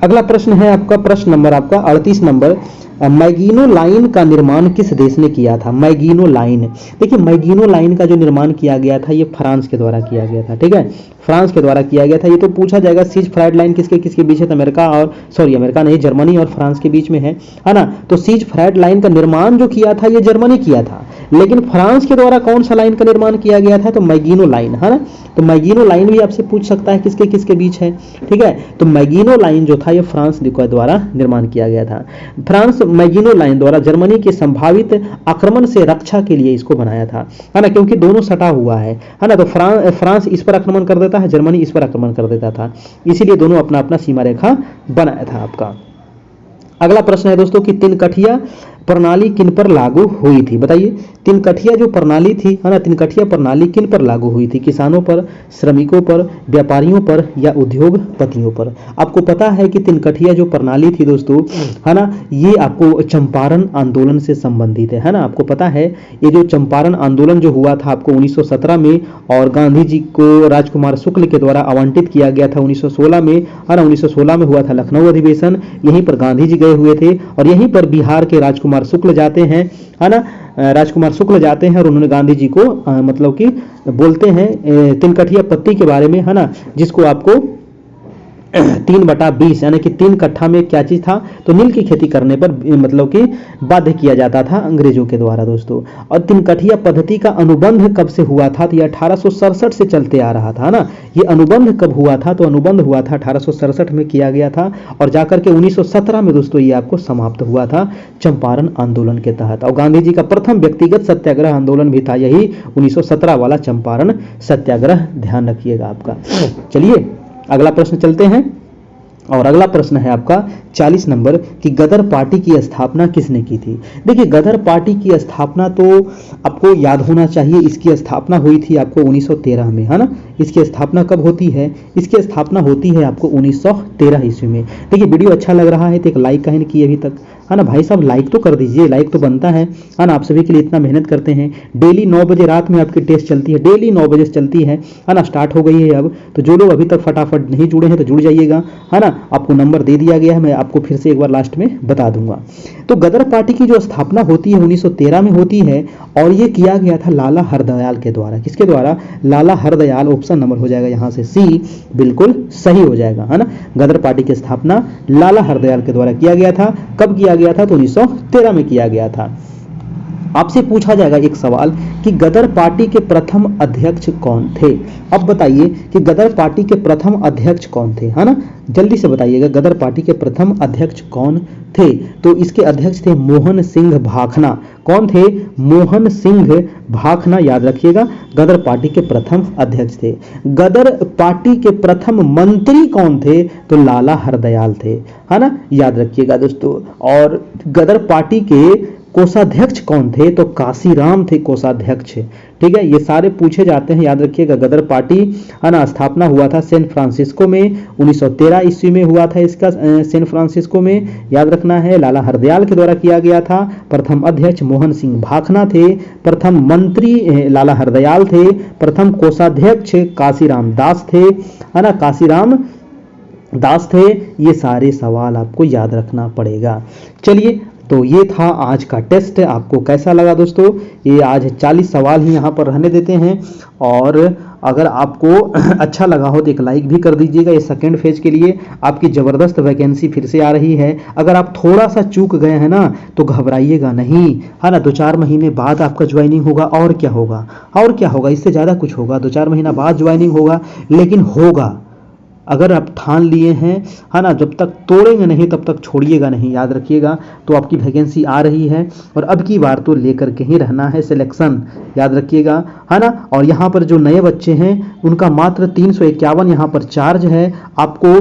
अगला प्रश्न है आपका, प्रश्न नंबर आपका 38 नंबर। मैगिनो लाइन का निर्माण किस देश ने किया था। मैगिनो लाइन, देखिए मैगिनो लाइन का जो निर्माण किया गया था ये फ्रांस के द्वारा किया गया था। ठीक है, फ्रांस के द्वारा किया गया था। ये तो पूछा जाएगा सीज फ्राइड लाइन किसके किसके बीच है, तो अमेरिका नहीं, जर्मनी और फ्रांस के बीच में है ना। तो सीज फ्राइड लाइन का निर्माण जो किया था ये जर्मनी किया था, लेकिन फ्रांस के द्वारा कौन सा लाइन का निर्माण किया गया था, तो मैगिनो लाइन, है ना। तो मैगिनो लाइन भी आपसे पूछ सकता है किसके किसके बीच है। ठीक है, तो मैगिनो लाइन जो था ये फ्रांस के द्वारा निर्माण किया गया था। फ्रांस मैगिनो लाइन द्वारा जर्मनी के संभावित आक्रमण से रक्षा के लिए इसको बनाया था, है ना, क्योंकि दोनों सटा हुआ है ना। तो फ्रांस इस पर आक्रमण कर देता है, जर्मनी इस पर आक्रमण कर देता था, इसीलिए दोनों अपना अपना सीमा रेखा बनाया था आपका। अगला प्रश्न है दोस्तों कि तिनकठिया प्रणाली किन पर लागू हुई थी। बताइए तिनकठिया जो प्रणाली थी है ना, तिनकठिया प्रणाली किन पर लागू हुई थी? किसानों पर, श्रमिकों पर, व्यापारियों पर या उद्योगपतियों पर? आपको पता है कि तिनकठिया जो प्रणाली थी दोस्तों है ना, ये आपको चंपारण आंदोलन से संबंधित है ना। आपको पता है ये जो चंपारण आंदोलन जो हुआ था आपको 1917 में, और गांधी जी को राजकुमार शुक्ल के द्वारा आवंटित किया गया था 1916 में, है ना। 1916 में हुआ था लखनऊ अधिवेशन, यहीं पर गांधी जी गए हुए थे और यहीं पर बिहार के राजकुमार शुक्ल जाते हैं, है ना। राजकुमार शुक्ल जाते हैं और उन्होंने गांधी जी को मतलब कि बोलते हैं तिनकठिया पत्ती के बारे में, है ना, जिसको आपको 3/20 यानी कि 3 कट्ठा में क्या चीज था, तो नील की खेती करने पर मतलब कि बाध्य किया जाता था अंग्रेजों के द्वारा दोस्तों। और तिनकठिया पद्धति का अनुबंध कब से हुआ था? तो यह 1867 से चलते आ रहा था ना। ये अनुबंध कब हुआ था? तो अनुबंध हुआ था 1867 में किया गया था और जाकर के 1917 में दोस्तों ये आपको समाप्त हुआ था चंपारण आंदोलन के तहत। और गांधी जी का प्रथम व्यक्तिगत सत्याग्रह आंदोलन भी था यही 1917 वाला चंपारण सत्याग्रह, ध्यान रखिएगा आपका। चलिए अगला प्रश्न चलते हैं, और अगला प्रश्न है आपका 40 नंबर कि गदर पार्टी की स्थापना किसने की थी? देखिए गदर पार्टी की स्थापना तो आपको याद होना चाहिए, इसकी स्थापना हुई थी आपको 1913 में, है ना। इसकी स्थापना कब होती है? इसकी स्थापना होती है आपको 1913 ईस्वी में। देखिए वीडियो अच्छा लग रहा है तो एक लाइक कहीं नहीं किए अभी तक, है ना भाई साहब, लाइक तो कर दीजिए, लाइक तो बनता है ना। आप सभी के लिए इतना मेहनत करते हैं। डेली 9 बजे रात में आपकी टेस्ट चलती है, डेली 9 बजे से चलती है ना, स्टार्ट हो गई है अब। तो जो लोग अभी तक फटाफट नहीं जुड़े हैं तो जुड़ जाइएगा, है ना। आपको नंबर दे दिया गया है, मैं आपको फिर से एक बार लास्ट में बता दूंगा। तो गदर पार्टी की जो स्थापना होती है 1913 में होती है और ये किया गया था लाला हरदयाल के द्वारा। किसके द्वारा? लाला हरदयाल। ऑप्शन नंबर हो जाएगा यहाँ से सी, बिल्कुल सही हो जाएगा, है ना। गदर पार्टी की स्थापना लाला हरदयाल के द्वारा किया गया था। कब किया गया था? तो 1913 में किया गया था। आपसे पूछा जाएगा एक सवाल कि गदर पार्टी के प्रथम अध्यक्ष कौन थे? अब बताइए कि गदर पार्टी के प्रथम अध्यक्ष कौन थे, है ना। जल्दी से बताइएगा गदर पार्टी के प्रथम अध्यक्ष कौन थे? तो इसके अध्यक्ष थे मोहन सिंह भाखना। कौन थे? मोहन सिंह भाखना, याद रखिएगा, गदर पार्टी के प्रथम अध्यक्ष थे। गदर पार्टी के प्रथम मंत्री कौन थे? तो लाला हरदयाल थे, है ना, याद रखिएगा दोस्तों। और गदर पार्टी के कोषाध्यक्ष कौन थे? तो काशीराम थे कोषाध्यक्ष, ठीक है। ये सारे पूछे जाते हैं, याद रखिएगा। गदर पार्टी है ना, स्थापना हुआ था सैन फ्रांसिस्को में 1913 ईस्वी में हुआ था इसका, सैन फ्रांसिस्को में, याद रखना है। लाला हरदयाल के द्वारा किया गया था। प्रथम अध्यक्ष मोहन सिंह भाखना थे, प्रथम मंत्री लाला हरदयाल थे, प्रथम कोषाध्यक्ष काशीराम दास थे, है ना, काशीराम दास थे। ये सारे सवाल आपको याद रखना पड़ेगा। चलिए तो ये था आज का टेस्ट। आपको कैसा लगा दोस्तों? ये आज 40 सवाल ही यहाँ पर रहने देते हैं, और अगर आपको अच्छा लगा हो तो एक लाइक भी कर दीजिएगा। ये सेकेंड फेज के लिए आपकी ज़बरदस्त वैकेंसी फिर से आ रही है। अगर आप थोड़ा सा चूक गए हैं ना तो घबराइएगा नहीं, है ना। 2-4 महीने बाद आपका ज्वाइनिंग होगा, और क्या होगा, और क्या होगा, इससे ज़्यादा कुछ होगा। 2-4 महीना बाद ज्वाइनिंग होगा, लेकिन होगा। अगर आप ठान लिए हैं, है ना, जब तक तोड़ेंगे नहीं तब तक छोड़िएगा नहीं, याद रखिएगा। तो आपकी वैकेंसी आ रही है और अब की बार तो लेकर के ही रहना है सिलेक्शन, याद रखिएगा, है ना। और यहाँ पर जो नए बच्चे हैं उनका मात्र 351 यहाँ पर चार्ज है। आपको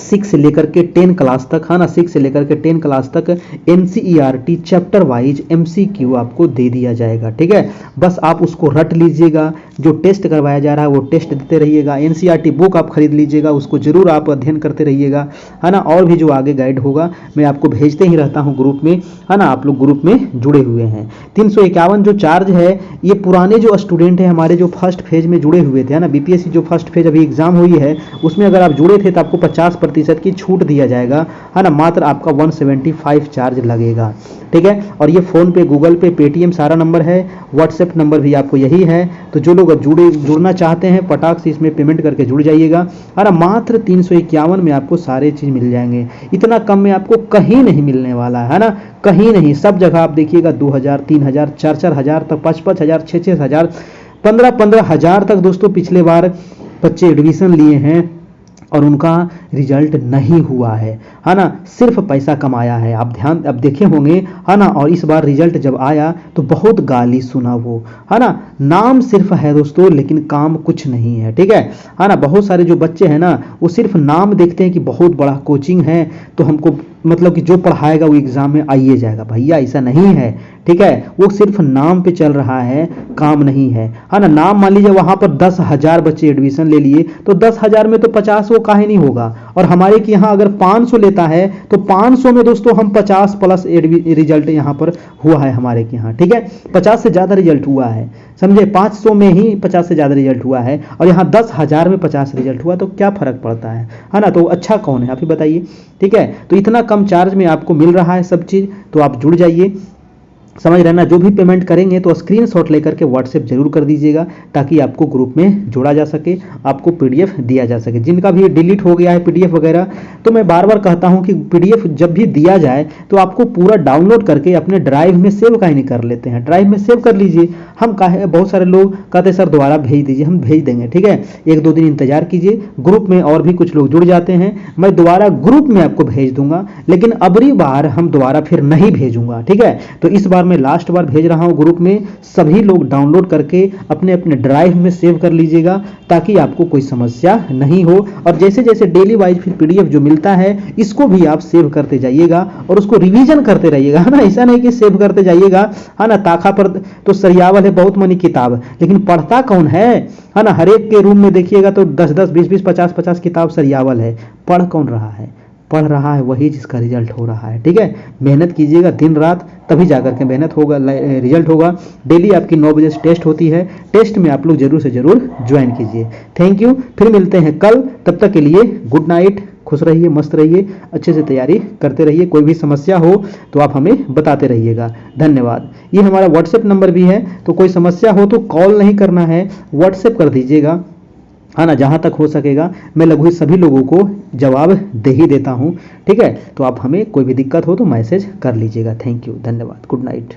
6 से लेकर के 10 क्लास तक, है ना, 6 से लेकर के 10 क्लास तक NCERT चैप्टर वाइज MCQ आपको दे दिया जाएगा, ठीक है। बस आप उसको रट लीजिएगा, जो टेस्ट करवाया जा रहा है वो टेस्ट देते रहिएगा। NCERT बुक आप खरीद लीजिएगा, उसको जरूर आप अध्ययन करते रहिएगा, है ना। और भी जो आगे गाइड होगा मैं आपको भेजते ही रहता हूँ ग्रुप में, है ना, आप लोग ग्रुप में जुड़े हुए हैं। 351 जो चार्ज है ये पुराने जो स्टूडेंट हैं हमारे, जो फर्स्ट फेज में जुड़े हुए थे, है ना, BPSC जो फर्स्ट फेज अभी एग्जाम हुई है उसमें अगर आप जुड़े थे तो आपको 50% की छूट दिया जाएगा, है ना। मात्र आपका 175 चार्ज लगेगा, ठीक है। और ये फोन पे, गूगल पे, पेटीएम सारा नंबर है, व्हाट्सएप नंबर भी आपको यही है। तो जो लोग जुड़ना चाहते हैं पटाख से इसमें पेमेंट करके जुड़ जाइएगा, है ना। मात्र 351 में आपको सारे चीज मिल जाएंगे। इतना कम में आपको कहीं नहीं मिलने वाला है ना, कहीं नहीं। सब जगह आप देखिएगा 2000, 3000, 4-4 हजार तक, 5-5 हजार, 6-6 हजार, 15-15 हजार तक दोस्तों पिछले बार बच्चे एडमिशन लिए हैं और उनका रिजल्ट नहीं हुआ है ना। सिर्फ पैसा कमाया है, आप ध्यान अब देखे होंगे, है ना। और इस बार रिजल्ट जब आया तो बहुत गाली सुना वो, है ना। नाम सिर्फ है दोस्तों लेकिन काम कुछ नहीं है, ठीक है ना। बहुत सारे जो बच्चे हैं ना वो सिर्फ नाम देखते हैं कि बहुत बड़ा कोचिंग है तो हमको मतलब कि जो पढ़ाएगा वो एग्जाम में आइए जाएगा, भैया ऐसा नहीं है। ठीक है, वो सिर्फ नाम पे चल रहा है, काम नहीं है ना। नाम मान लीजिए वहां पर 10,000 बच्चे एडमिशन ले लिए तो 10,000 में तो 50 वो काहे नहीं होगा। और हमारे के यहाँ अगर 500 लेता है तो 500 में दोस्तों हम 50 प्लस रिजल्ट यहाँ पर हुआ है हमारे के यहाँ। ठीक है, 50 से ज़्यादा रिजल्ट हुआ है, समझे। 500 में ही 50 से ज़्यादा रिजल्ट हुआ है और यहाँ 10,000 में 50 रिजल्ट हुआ, तो क्या फ़र्क पड़ता है ना। तो अच्छा कौन है आप ही बताइए। ठीक है, तो इतना कम चार्ज में आपको मिल रहा है सब चीज़, तो आप जुड़ जाइए। समझ रहे ना, जो भी पेमेंट करेंगे तो स्क्रीनशॉट लेकर के व्हाट्सएप जरूर कर दीजिएगा ताकि आपको ग्रुप में जोड़ा जा सके, आपको पीडीएफ दिया जा सके। जिनका भी डिलीट हो गया है पीडीएफ वगैरह, तो मैं बार बार कहता हूं कि पीडीएफ जब भी दिया जाए तो आपको पूरा डाउनलोड करके अपने ड्राइव में सेव काहे नहीं कर लेते हैं। ड्राइव में सेव कर लीजिए। हम काहे, बहुत सारे लोग कहते सर दोबारा भेज दीजिए, हम भेज देंगे। ठीक है, 1-2 दिन इंतजार कीजिए, ग्रुप में और भी कुछ लोग जुड़ जाते हैं, मैं दोबारा ग्रुप में आपको भेज दूंगा। लेकिन अबरी बार हम दोबारा फिर नहीं भेजूंगा। ठीक है, तो इस बार मैं लास्ट बार भेज रहा हूं ग्रुप में, सभी लोग डाउनलोड करके अपने अपने ड्राइव में सेव कर लीजिएगा ताकि आपको कोई समस्या नहीं हो। और जैसे जैसे डेली वाइज फिर पीडीएफ जो मिलता है इसको भी आप सेव करते जाइएगा और उसको रिवीजन करते रहिएगा, है ना। ऐसा नहीं कि सेव करते जाइएगा, है ना। ताखा पर तो सरियावल है बहुत मनी किताब, लेकिन पढ़ता कौन है ना। हर एक के रूम में देखिएगा तो 10-10, 20-20, 50-50 किताब सरियावल है, पढ़ कौन रहा है। पढ़ रहा है वही जिसका रिजल्ट हो रहा है। ठीक है, मेहनत कीजिएगा दिन रात, तभी जाकर के मेहनत होगा, रिजल्ट होगा। डेली आपकी 9 बजे से टेस्ट होती है, टेस्ट में आप लोग जरूर से जरूर ज्वाइन कीजिए। थैंक यू, फिर मिलते हैं कल, तब तक के लिए गुड नाइट। खुश रहिए, मस्त रहिए, अच्छे से तैयारी करते रहिए। कोई भी समस्या हो तो आप हमें बताते रहिएगा। धन्यवाद। ये हमारा व्हाट्सएप नंबर भी है, तो कोई समस्या हो तो कॉल नहीं करना है, व्हाट्सएप कर दीजिएगा, है ना। जहाँ तक हो सकेगा मैं लगभग सभी लोगों को जवाब दे ही देता हूँ। ठीक है, तो आप हमें कोई भी दिक्कत हो तो मैसेज कर लीजिएगा। थैंक यू, धन्यवाद, गुड नाइट।